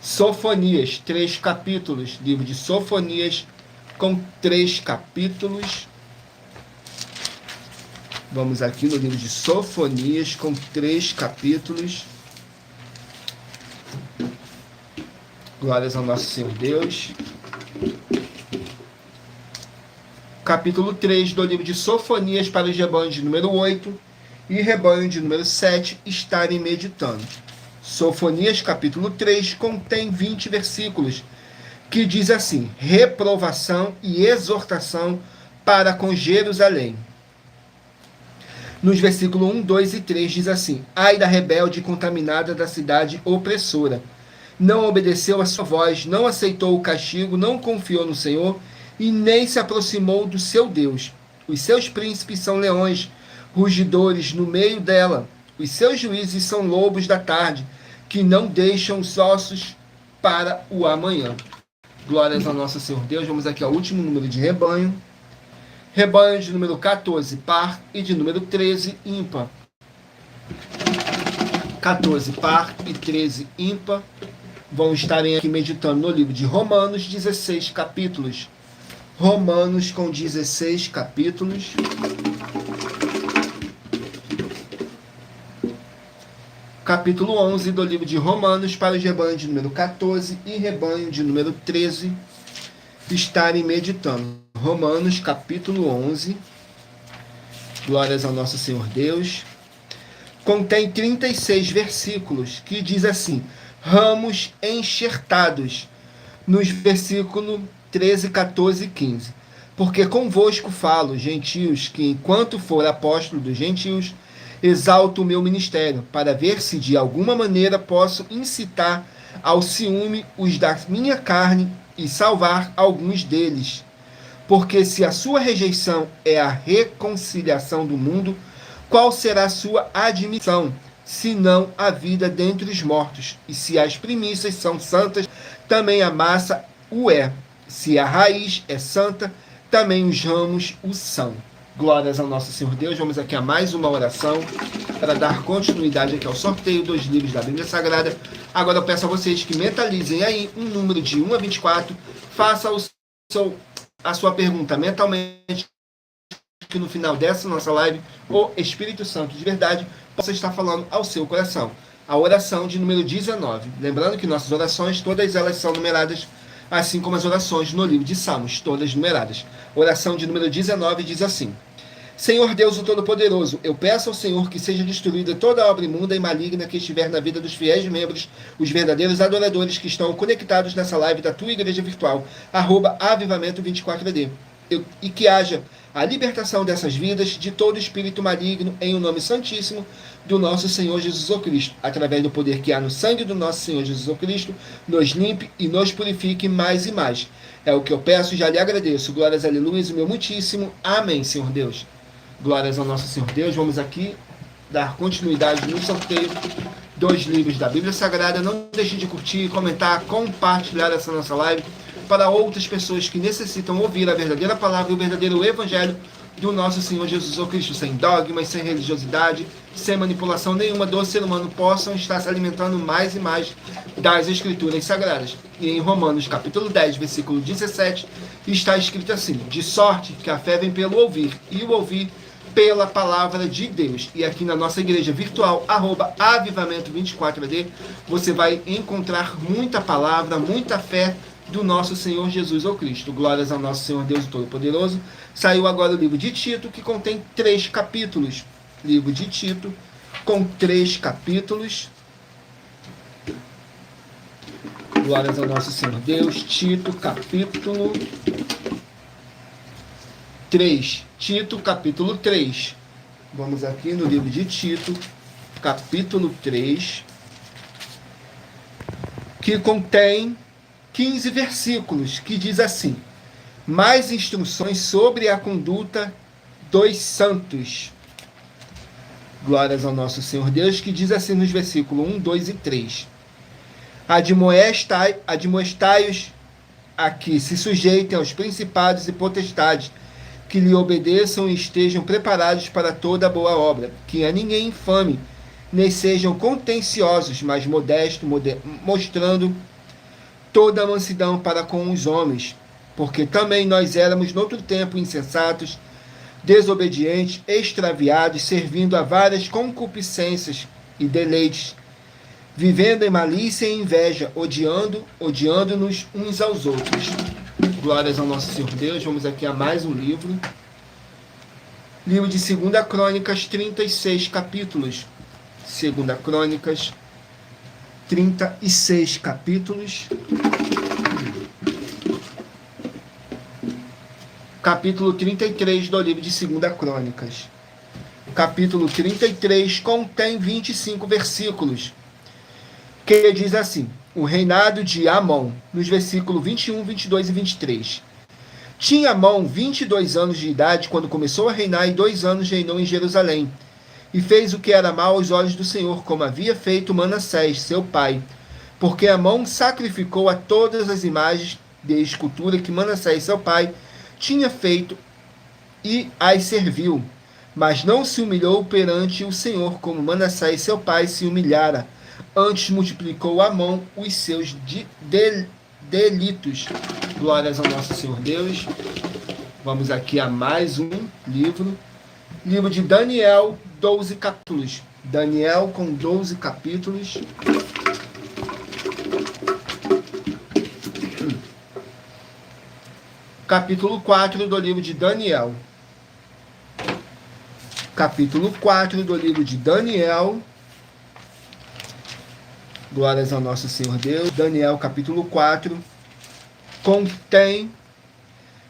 Sofonias, 3 capítulos. Livro de Sofonias, com 3 capítulos. Vamos aqui no livro de Sofonias, com 3 capítulos. Glórias ao nosso Senhor Deus. Capítulo 3 do livro de Sofonias, para os rebanhos de número 8 e rebanho de número 7 estarem meditando. Sofonias, capítulo 3, contém 20 versículos, que diz assim: reprovação e exortação para com Jerusalém. Nos versículos 1, 2 e 3 diz assim: ai da rebelde contaminada da cidade opressora. Não obedeceu a sua voz, não aceitou o castigo, não confiou no Senhor, e nem se aproximou do seu Deus. Os seus príncipes são leões, rugidores no meio dela. Os seus juízes são lobos da tarde, que não deixam os ossos para o amanhã. Glórias ao nosso Senhor Deus. Vamos aqui ao último número de rebanho. Rebanho de número 14, par, e de número 13, ímpar. 14, par, e 13, ímpar. Vão estarem aqui meditando no livro de Romanos, 16 capítulos. Romanos com 16 capítulos. Capítulo 11 do livro de Romanos para os rebanhos de número 14 e rebanho de número 13 estarem meditando. Romanos capítulo 11. Glórias ao nosso Senhor Deus. Contém 36 versículos que diz assim: ramos enxertados, nos versículos 13, 14 e 15. Porque convosco falo, gentios, que enquanto for apóstolo dos gentios, exalto o meu ministério, para ver se de alguma maneira posso incitar ao ciúme os da minha carne e salvar alguns deles. Porque se a sua rejeição é a reconciliação do mundo, qual será a sua admissão, senão a vida dentre os mortos? E se as primícias são santas, também a massa o é. Se a raiz é santa, também os ramos o são. Glórias ao nosso Senhor Deus. Vamos aqui a mais uma oração para dar continuidade aqui ao sorteio dos livros da Bíblia Sagrada. Agora eu peço a vocês que mentalizem aí um número de 1 a 24. Faça a sua pergunta mentalmente, que no final dessa nossa live, o Espírito Santo de verdade possa estar falando ao seu coração. A oração de número 19. Lembrando que nossas orações, todas elas são numeradas, assim como as orações no livro de Salmos, todas numeradas. Oração de número 19 diz assim: Senhor Deus o Todo-Poderoso, eu peço ao Senhor que seja destruída toda obra imunda e maligna que estiver na vida dos fiéis membros, os verdadeiros adoradores que estão conectados nessa live da tua igreja virtual, @avivamento24AD, e que haja a libertação dessas vidas de todo espírito maligno, em o nome santíssimo do nosso Senhor Jesus Cristo, através do poder que há no sangue do nosso Senhor Jesus Cristo, nos limpe e nos purifique mais e mais. É o que eu peço e já lhe agradeço. Glórias, aleluia, o meu muitíssimo. Amém, Senhor Deus. Glórias ao nosso Senhor Deus. Vamos aqui dar continuidade no sorteio dos livros da Bíblia Sagrada. Não deixe de curtir, comentar, compartilhar essa nossa live para outras pessoas que necessitam ouvir a verdadeira palavra e o verdadeiro evangelho do nosso Senhor Jesus Cristo, sem dogmas, sem religiosidade, sem manipulação nenhuma do ser humano, possam estar se alimentando mais e mais das Escrituras Sagradas. E em Romanos capítulo 10, versículo 17, está escrito assim: de sorte que a fé vem pelo ouvir, e o ouvir pela palavra de Deus. E aqui na nossa igreja virtual, @avivamento24AD, você vai encontrar muita palavra, muita fé do nosso Senhor Jesus ou Cristo. Glórias ao nosso Senhor Deus Todo-Poderoso. Saiu agora o livro de Tito, que contém 3 capítulos. Livro de Tito, com 3 capítulos. Glórias ao nosso Senhor Deus. Tito, capítulo 3. Tito, capítulo 3. Vamos aqui no livro de Tito, capítulo 3, que contém 15 versículos, que diz assim: mais instruções sobre a conduta dos santos. Glórias ao nosso Senhor Deus, que diz assim nos versículos 1, 2 e 3. Admoestai-os a que se sujeitem aos principados e potestades, que lhe obedeçam e estejam preparados para toda boa obra, que a ninguém infame, nem sejam contenciosos, mas modestos, mostrando toda a mansidão para com os homens, porque também nós éramos noutro tempo insensatos, desobedientes, extraviados, servindo a várias concupiscências e deleites, vivendo em malícia e inveja, odiando-nos uns aos outros. Glórias ao nosso Senhor Deus. Vamos aqui a mais um livro. Livro de 2 Crônicas, 36 capítulos. 2 Crônicas, 36 capítulos. Capítulo 33 do livro de 2 Crônicas. Capítulo 33 contém 25 versículos, que diz assim: o reinado de Amon, nos versículos 21, 22 e 23. Tinha Amon 22 anos de idade quando começou a reinar, e 2 anos reinou em Jerusalém. E fez o que era mal aos olhos do Senhor, como havia feito Manassés, seu pai. Porque Amon sacrificou a todas as imagens de escultura que Manassés, seu pai, tinha feito e as serviu. Mas não se humilhou perante o Senhor, como Manassés, seu pai, se humilhara. Antes multiplicou Amon os seus delitos. Glórias ao nosso Senhor Deus. Vamos aqui a mais um livro. Livro de Daniel, 12 capítulos. Daniel com 12 capítulos. Capítulo 4 do livro de Daniel. Capítulo 4 do livro de Daniel. Glórias ao nosso Senhor Deus. Daniel, capítulo 4, contém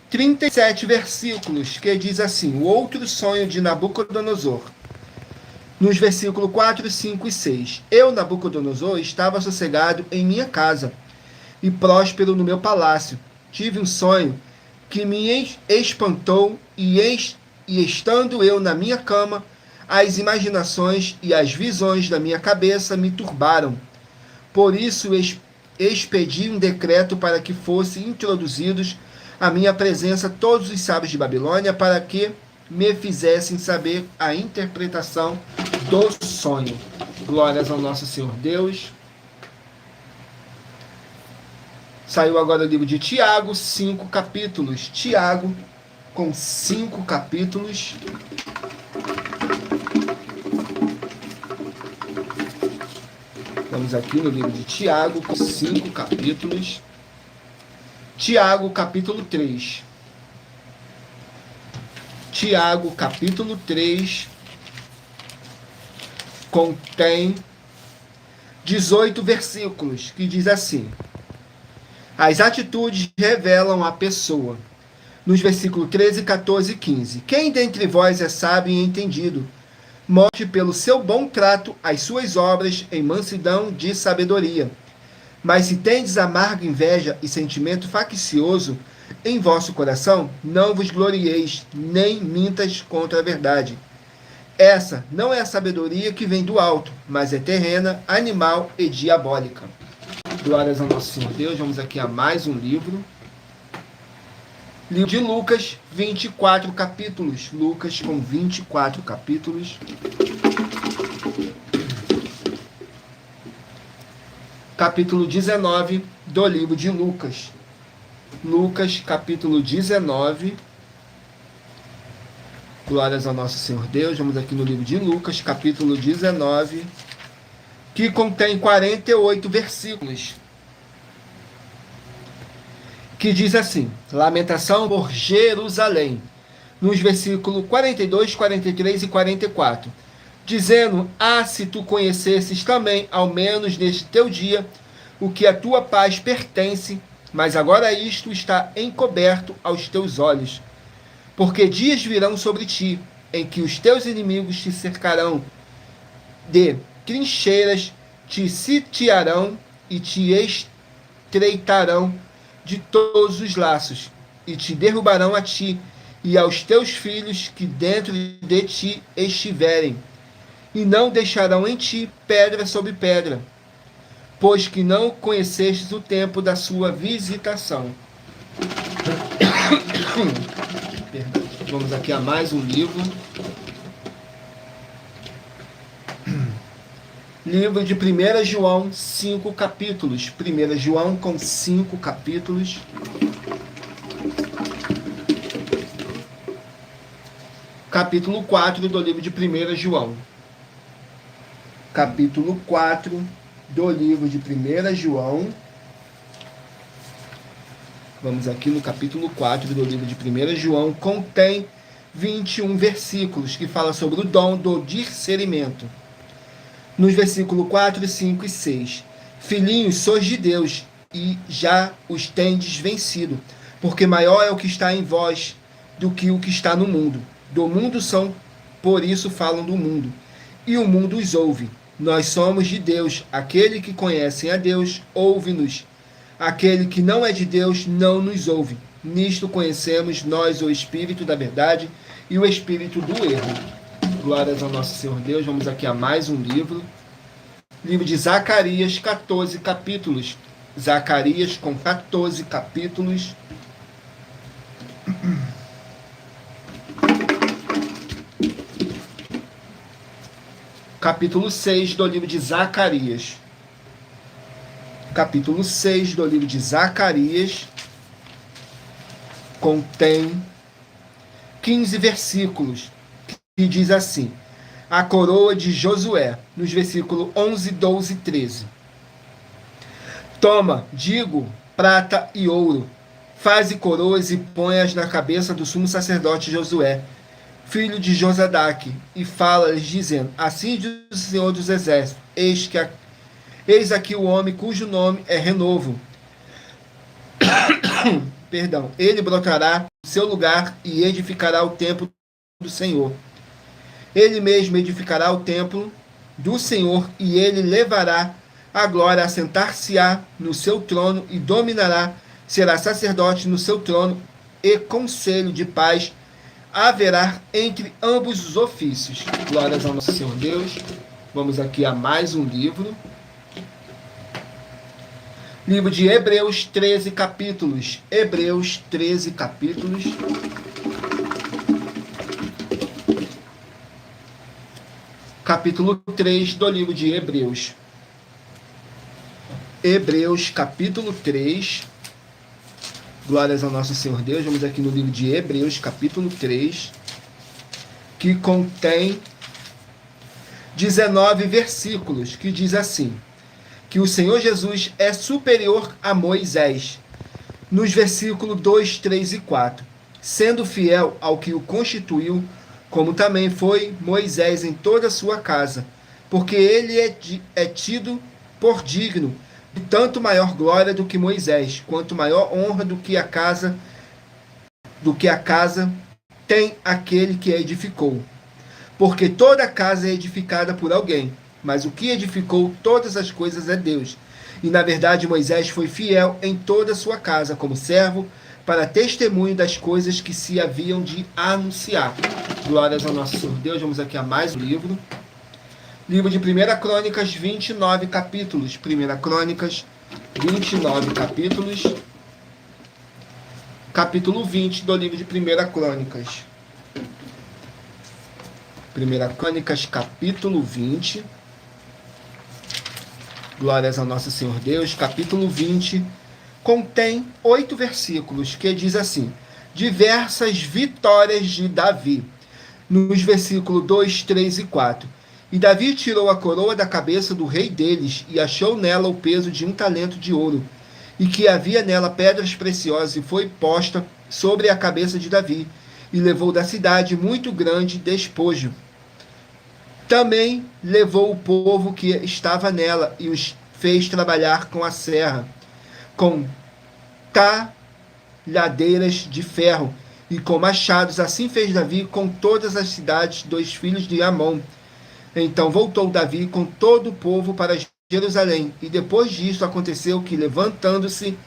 37 versículos, que diz assim: o outro sonho de Nabucodonosor. Nos versículos 4, 5 e 6. Eu, Nabucodonosor, estava sossegado em minha casa e próspero no meu palácio. Tive um sonho que me espantou, e estando eu na minha cama, as imaginações e as visões da minha cabeça me turbaram. Por isso expedi um decreto para que fossem introduzidos à minha presença todos os sábios de Babilônia, para que me fizessem saber a interpretação do sonho. Glórias ao nosso Senhor Deus. Saiu agora o livro de Tiago, 5 capítulos. Tiago, com 5 capítulos. Vamos aqui no livro de Tiago, com 5 capítulos. Tiago, capítulo 3. Tiago, capítulo 3, contém 18 versículos, que diz assim: as atitudes revelam a pessoa. Nos versículos 13, 14 e 15. Quem dentre vós é sábio e entendido? Mostre pelo seu bom trato as suas obras em mansidão de sabedoria. Mas se tendes amarga inveja e sentimento faccioso em vosso coração, não vos glorieis, nem mintas contra a verdade. Essa não é a sabedoria que vem do alto, mas é terrena, animal e diabólica. Glórias ao nosso Senhor Deus. Vamos aqui a mais um livro. Livro de Lucas, 24 capítulos. Lucas com 24 capítulos. Capítulo 19 do livro de Lucas. Lucas, capítulo 19. Glórias ao nosso Senhor Deus. Vamos aqui no livro de Lucas, capítulo 19, que contém 48 versículos. Que diz assim: lamentação por Jerusalém, nos versículos 42, 43 e 44, dizendo: se tu conhecesses também, ao menos neste teu dia, o que a tua paz pertence, mas agora isto está encoberto aos teus olhos. Porque dias virão sobre ti, em que os teus inimigos te cercarão de trincheiras, te sitiarão e te estreitarão de todos os laços, e te derrubarão a ti e aos teus filhos que dentro de ti estiverem, e não deixarão em ti pedra sobre pedra, pois que não conhecestes o tempo da sua visitação. Vamos aqui a mais um livro. Livro de 1 João, 5 capítulos. 1 João com 5 capítulos. Capítulo 4 do livro de 1 João. Capítulo 4 do livro de 1 João. Vamos aqui no capítulo 4 do livro de 1 João. Contém 21 versículos que fala sobre o dom do discernimento. Nos versículos 4, 5 e 6. Filhinhos, sois de Deus, e já os tendes vencido, porque maior é o que está em vós do que o que está no mundo. Do mundo são, por isso falam do mundo, e o mundo os ouve. Nós somos de Deus. Aquele que conhece a Deus, ouve-nos. Aquele que não é de Deus, não nos ouve. Nisto conhecemos nós o Espírito da verdade e o Espírito do erro. Glórias ao nosso Senhor Deus. Vamos aqui a mais um livro. Livro de Zacarias, 14 capítulos. Zacarias com 14 capítulos. Capítulo 6 do livro de Zacarias. Capítulo 6 do livro de Zacarias contém 15 versículos, que diz assim: a coroa de Josué, nos versículos 11, 12 e 13. Toma, digo, prata e ouro, faze coroas e põe-as na cabeça do sumo sacerdote Josué, filho de Josadaque, e fala-lhes, dizendo: assim diz o Senhor dos Exércitos, eis aqui o homem cujo nome é Renovo. Perdão, ele brotará no seu lugar e edificará o templo do Senhor. Ele mesmo edificará o templo do Senhor e ele levará a glória, assentar-se-á no seu trono e dominará, será sacerdote no seu trono e conselho de paz haverá entre ambos os ofícios. Glórias ao nosso Senhor Deus. Vamos aqui a mais um livro. Livro de Hebreus, 13 capítulos. Hebreus, 13 capítulos. Capítulo 3 do livro de Hebreus. Hebreus, capítulo 3. Glórias ao nosso Senhor Deus. Vamos aqui no livro de Hebreus, capítulo 3, que contém 19 versículos, que diz assim: que o Senhor Jesus é superior a Moisés, nos versículos 2, 3 e 4, sendo fiel ao que o constituiu, como também foi Moisés em toda a sua casa, porque ele é tido por digno de tanto maior glória do que Moisés, quanto maior honra do que a casa tem aquele que a edificou. Porque toda casa é edificada por alguém, mas o que edificou todas as coisas é Deus. E na verdade Moisés foi fiel em toda a sua casa, como servo, para testemunho das coisas que se haviam de anunciar. Glórias ao nosso Senhor Deus. Vamos aqui a mais um livro. Livro de 1 Crônicas, 29 capítulos. 1 Crônicas, 29 capítulos. Capítulo 20 do livro de 1 Crônicas. 1 Crônicas, capítulo 20. Glórias ao nosso Senhor Deus. Capítulo 20 contém 8 versículos, que diz assim: diversas vitórias de Davi. Nos versículos 2, 3 e 4. E Davi tirou a coroa da cabeça do rei deles, e achou nela o peso de 1 talento de ouro, e que havia nela pedras preciosas, e foi posta sobre a cabeça de Davi, e levou da cidade muito grande despojo. Também levou o povo que estava nela, e os fez trabalhar com a serra, com talhadeiras de ferro, e com machados. Assim fez Davi com todas as cidades dos filhos de Amon. Então voltou Davi com todo o povo para Jerusalém. E depois disso aconteceu que, levantando-se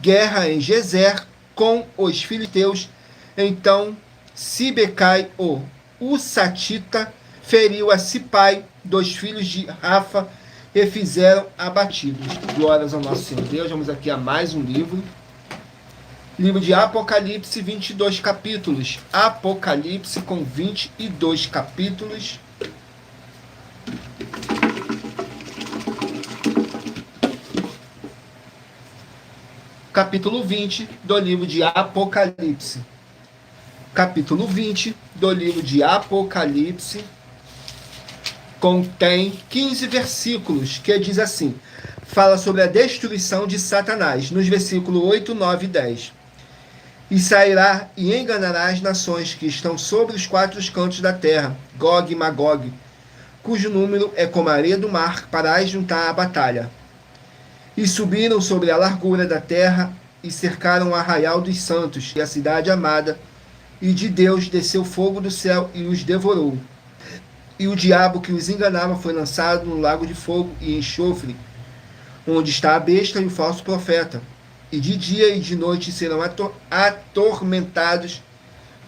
guerra em Gezer com os filisteus, então Sibecai, o Husatita, feriu a Sipai dos filhos de Rafa e fizeram abatidos. Glórias ao nosso Senhor Deus. Vamos aqui a mais um livro. Livro de Apocalipse, 22 capítulos. Apocalipse com 22 capítulos. Capítulo 20 do livro de Apocalipse. Capítulo 20 do livro de Apocalipse contém 15 versículos, que diz assim: fala sobre a destruição de Satanás, nos versículos 8, 9 e 10. E sairá e enganará as nações que estão sobre os 4 cantos da terra, Gog e Magog, cujo número é como a areia do mar, para as juntar à batalha. E subiram sobre a largura da terra e cercaram o arraial dos santos e a cidade amada, e de Deus desceu fogo do céu e os devorou. E o diabo que os enganava foi lançado no lago de fogo e enxofre, onde está a besta e o falso profeta, e de dia e de noite serão atormentados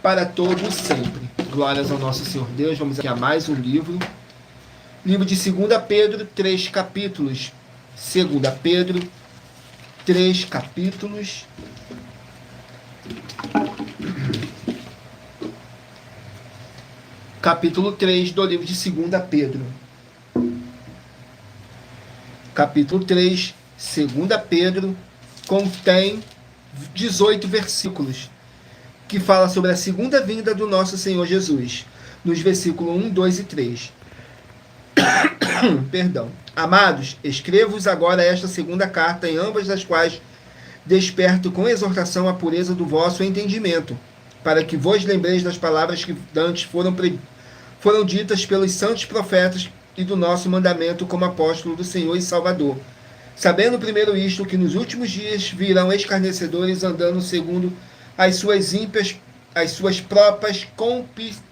para todo sempre. Glórias ao nosso Senhor Deus. Vamos aqui a mais um livro. Livro de 2 Pedro, 3 capítulos. 2 Pedro, 3 capítulos. Capítulo 3 do livro de 2 Pedro. Capítulo 3, 2 Pedro, contém 18 versículos, que fala sobre a segunda vinda do nosso Senhor Jesus, nos versículos 1, 2 e 3. Perdão. Amados, escrevo-vos agora esta segunda carta, em ambas das quais desperto com exortação a pureza do vosso entendimento, para que vos lembreis das palavras que antes foram ditas pelos santos profetas e do nosso mandamento como apóstolo do Senhor e Salvador. Sabendo primeiro isto, que nos últimos dias virão escarnecedores andando segundo as suas próprias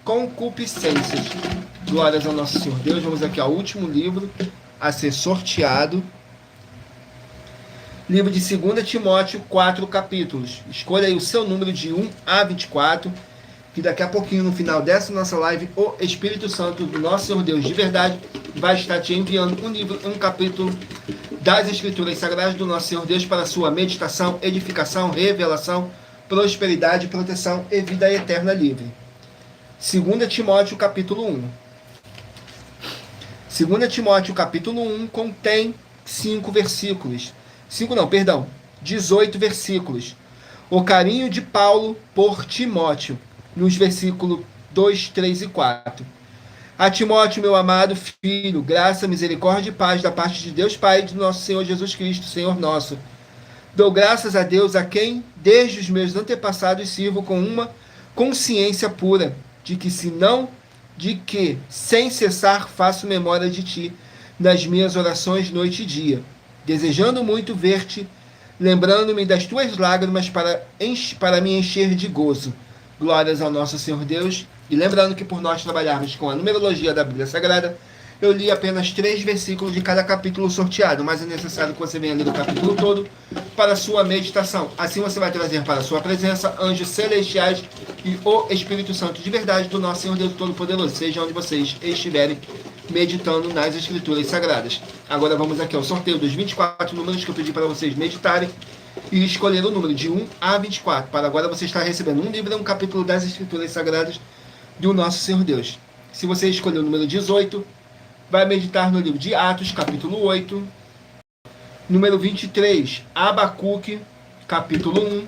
concupiscências. Glórias ao nosso Senhor Deus. Vamos aqui ao último livro a ser sorteado. Livro de 2 Timóteo, 4 capítulos. Escolha aí o seu número de 1 a 24, que daqui a pouquinho, no final dessa nossa live, o Espírito Santo do nosso Senhor Deus de verdade vai estar te enviando um livro, um capítulo das Escrituras Sagradas do nosso Senhor Deus para sua meditação, edificação, revelação, prosperidade, proteção e vida eterna livre. 2 Timóteo, capítulo 1. 2 Timóteo, capítulo 1, contém 18 versículos. O carinho de Paulo por Timóteo, nos versículos 2, 3 e 4. A Timóteo, meu amado filho, graça, misericórdia e paz da parte de Deus Pai e do nosso Senhor Jesus Cristo, Senhor nosso. Dou graças a Deus, a quem, desde os meus antepassados, sirvo com uma consciência pura, de que, sem cessar, faço memória de ti nas minhas orações noite e dia, desejando muito ver-te, lembrando-me das tuas lágrimas para me encher de gozo. Glórias ao nosso Senhor Deus. E lembrando que por nós trabalharmos com a numerologia da Bíblia Sagrada, eu li apenas 3 versículos de cada capítulo sorteado, mas é necessário que você venha ler o capítulo todo para a sua meditação. Assim você vai trazer para a sua presença anjos celestiais e o Espírito Santo de verdade do nosso Senhor Deus Todo-Poderoso, seja onde vocês estiverem meditando nas Escrituras Sagradas. Agora vamos aqui ao sorteio dos 24 números que eu pedi para vocês meditarem e escolher o número de 1 a 24. Para agora você estar recebendo um livro e um capítulo das Escrituras Sagradas do nosso Senhor Deus. Se você escolher o número 18, vai meditar no livro de Atos, capítulo 8. Número 23, Abacuque, capítulo 1.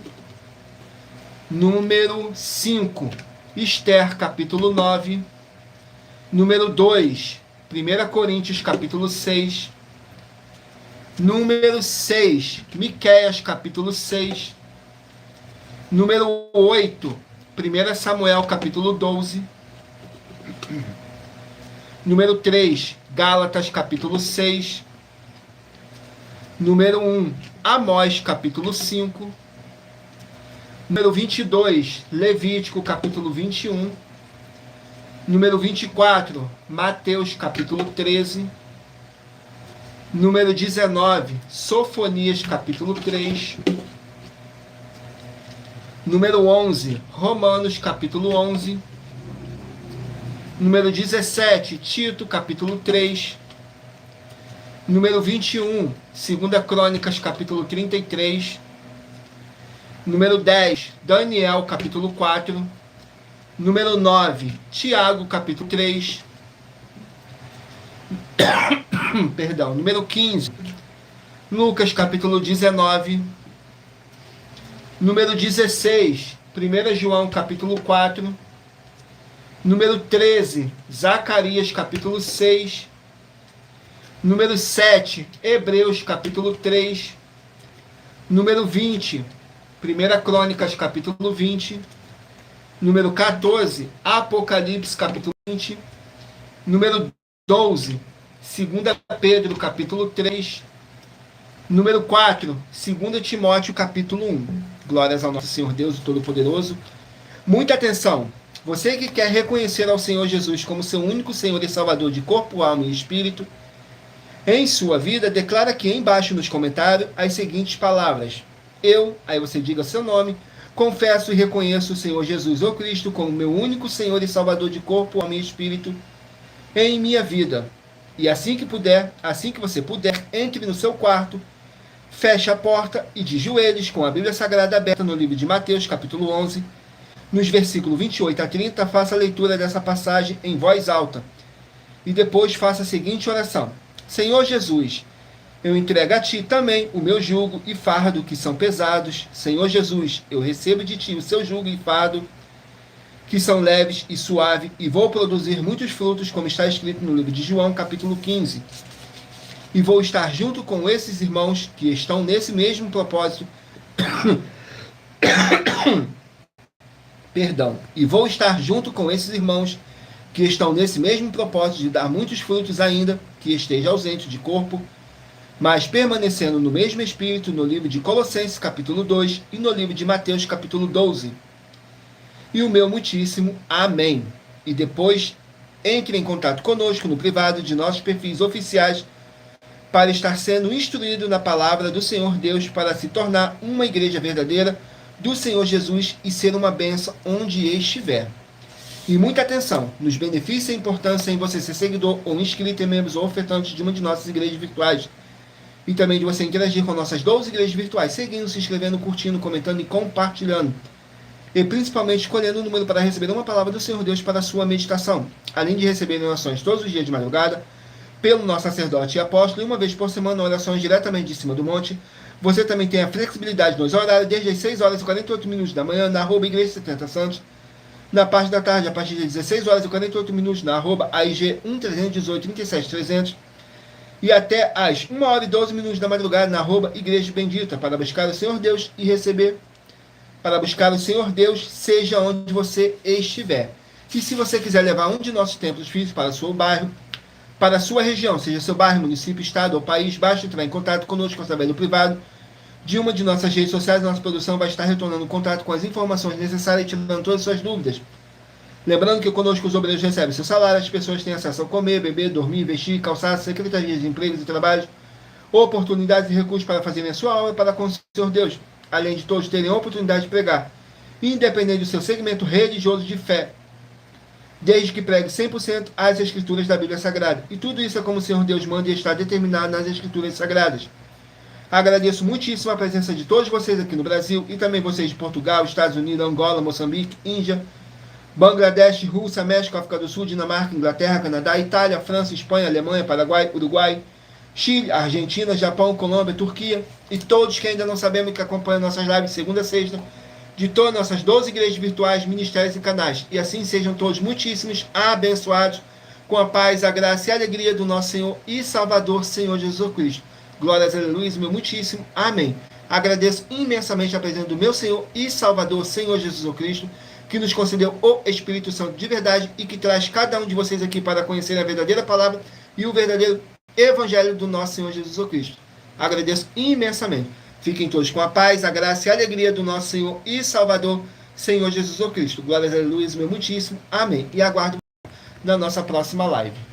Número 5, Esther, capítulo 9. Número 2, 1 Coríntios, capítulo 6. Número 6, Miqueias, capítulo 6. Número 8, 1 Samuel, capítulo 12. Número 3, Gálatas, capítulo 6. Número 1, Amós, capítulo 5. Número 22, Levítico, capítulo 21. Número 24, Mateus, capítulo 13. Número 19, Sofonias, capítulo 3. Número 11, Romanos, capítulo 11. Número 17, Tito, capítulo 3. Número 21, 2 Crônicas, capítulo 33. Número 10, Daniel, capítulo 4. Número 9, Tiago, capítulo 3. Perdão. Número 15, Lucas, capítulo 19. Número 16, 1 João, capítulo 4. Número 13, Zacarias, capítulo 6. Número 7, Hebreus, capítulo 3. Número 20, 1 Crônicas, capítulo 20. Número 14, Apocalipse, capítulo 20. Número 12, 2 Pedro, capítulo 3. Número 4, 2 Timóteo, capítulo 1. Glórias ao nosso Senhor Deus, o Todo-Poderoso. Muita atenção. Você que quer reconhecer ao Senhor Jesus como seu único Senhor e Salvador de corpo, alma e espírito, em sua vida, declara aqui embaixo nos comentários as seguintes palavras: Eu, aí você diga seu nome, confesso e reconheço o Senhor Jesus, o Cristo, como meu único Senhor e Salvador de corpo, alma e espírito em minha vida. E assim que você puder, entre no seu quarto, feche a porta e de joelhos, com a Bíblia Sagrada aberta no livro de Mateus, capítulo 11, nos versículos 28 a 30, faça a leitura dessa passagem em voz alta. E depois faça a seguinte oração: Senhor Jesus, eu entrego a Ti também o meu jugo e fardo que são pesados. Senhor Jesus, eu recebo de Ti o seu jugo e fardo que são leves e suaves, e vou produzir muitos frutos, como está escrito no livro de João, capítulo 15. E vou estar junto com esses irmãos que estão nesse mesmo propósito. Perdão. E vou estar junto com esses irmãos que estão nesse mesmo propósito de dar muitos frutos ainda, que esteja ausente de corpo, mas permanecendo no mesmo espírito, no livro de Colossenses, capítulo 2, e no livro de Mateus, capítulo 12. E o meu muitíssimo amém. E depois entre em contato conosco no privado de nossos perfis oficiais para estar sendo instruído na palavra do Senhor Deus, para se tornar uma igreja verdadeira do Senhor Jesus e ser uma bênção onde estiver. E muita atenção nos benefícios e importância em você ser seguidor ou inscrito em membros ou ofertante de uma de nossas igrejas virtuais. E também de você interagir com nossas 12 igrejas virtuais, seguindo, se inscrevendo, curtindo, comentando e compartilhando. E principalmente escolhendo o número para receber uma palavra do Senhor Deus para a sua meditação. Além de receber orações todos os dias de madrugada, pelo nosso sacerdote e apóstolo, e uma vez por semana orações diretamente de cima do monte. Você também tem a flexibilidade nos horários, desde as 6 horas e 48 minutos da manhã, na @igreja 70 Santos. Na parte da tarde, a partir das 16 horas e 48 minutos, na @AIG 1318 37 300. E até às 1 hora e 12 minutos da madrugada, na @Igreja Bendita, para buscar o Senhor Deus e receber. Para buscar o Senhor Deus, seja onde você estiver. E se você quiser levar um de nossos templos físicos para o seu bairro, para a sua região, seja seu bairro, município, estado ou país, basta entrar em contato conosco através do privado de uma de nossas redes sociais. Nossa produção vai estar retornando contato com as informações necessárias e tirando todas as suas dúvidas. Lembrando que conosco os obreiros recebem seu salário, as pessoas têm acesso a comer, beber, dormir, vestir, calçar, secretarias de empregos e trabalhos, oportunidades e recursos para fazerem a sua obra para com o Senhor Deus, além de todos terem a oportunidade de pregar, independente do seu segmento religioso de fé, desde que pregue 100% as Escrituras da Bíblia Sagrada. E tudo isso é como o Senhor Deus manda e está determinado nas Escrituras Sagradas. Agradeço muitíssimo a presença de todos vocês aqui no Brasil, e também vocês de Portugal, Estados Unidos, Angola, Moçambique, Índia, Bangladesh, Rússia, México, África do Sul, Dinamarca, Inglaterra, Canadá, Itália, França, Espanha, Alemanha, Paraguai, Uruguai, Chile, Argentina, Japão, Colômbia, Turquia, e todos que ainda não sabemos que acompanham nossas lives de segunda a sexta, de todas nossas 12 igrejas virtuais, ministérios e canais. E assim sejam todos muitíssimos abençoados com a paz, a graça e a alegria do nosso Senhor e Salvador, Senhor Jesus Cristo. Glórias, aleluia, meu muitíssimo amém. Agradeço imensamente a presença do meu Senhor e Salvador, Senhor Jesus Cristo, que nos concedeu o Espírito Santo de verdade e que traz cada um de vocês aqui para conhecer a verdadeira palavra e o verdadeiro Evangelho do nosso Senhor Jesus Cristo. Agradeço imensamente. Fiquem todos com a paz, a graça e a alegria do nosso Senhor e Salvador, Senhor Jesus Cristo. Glórias, aleluia, meu muitíssimo amém. E aguardo na nossa próxima live.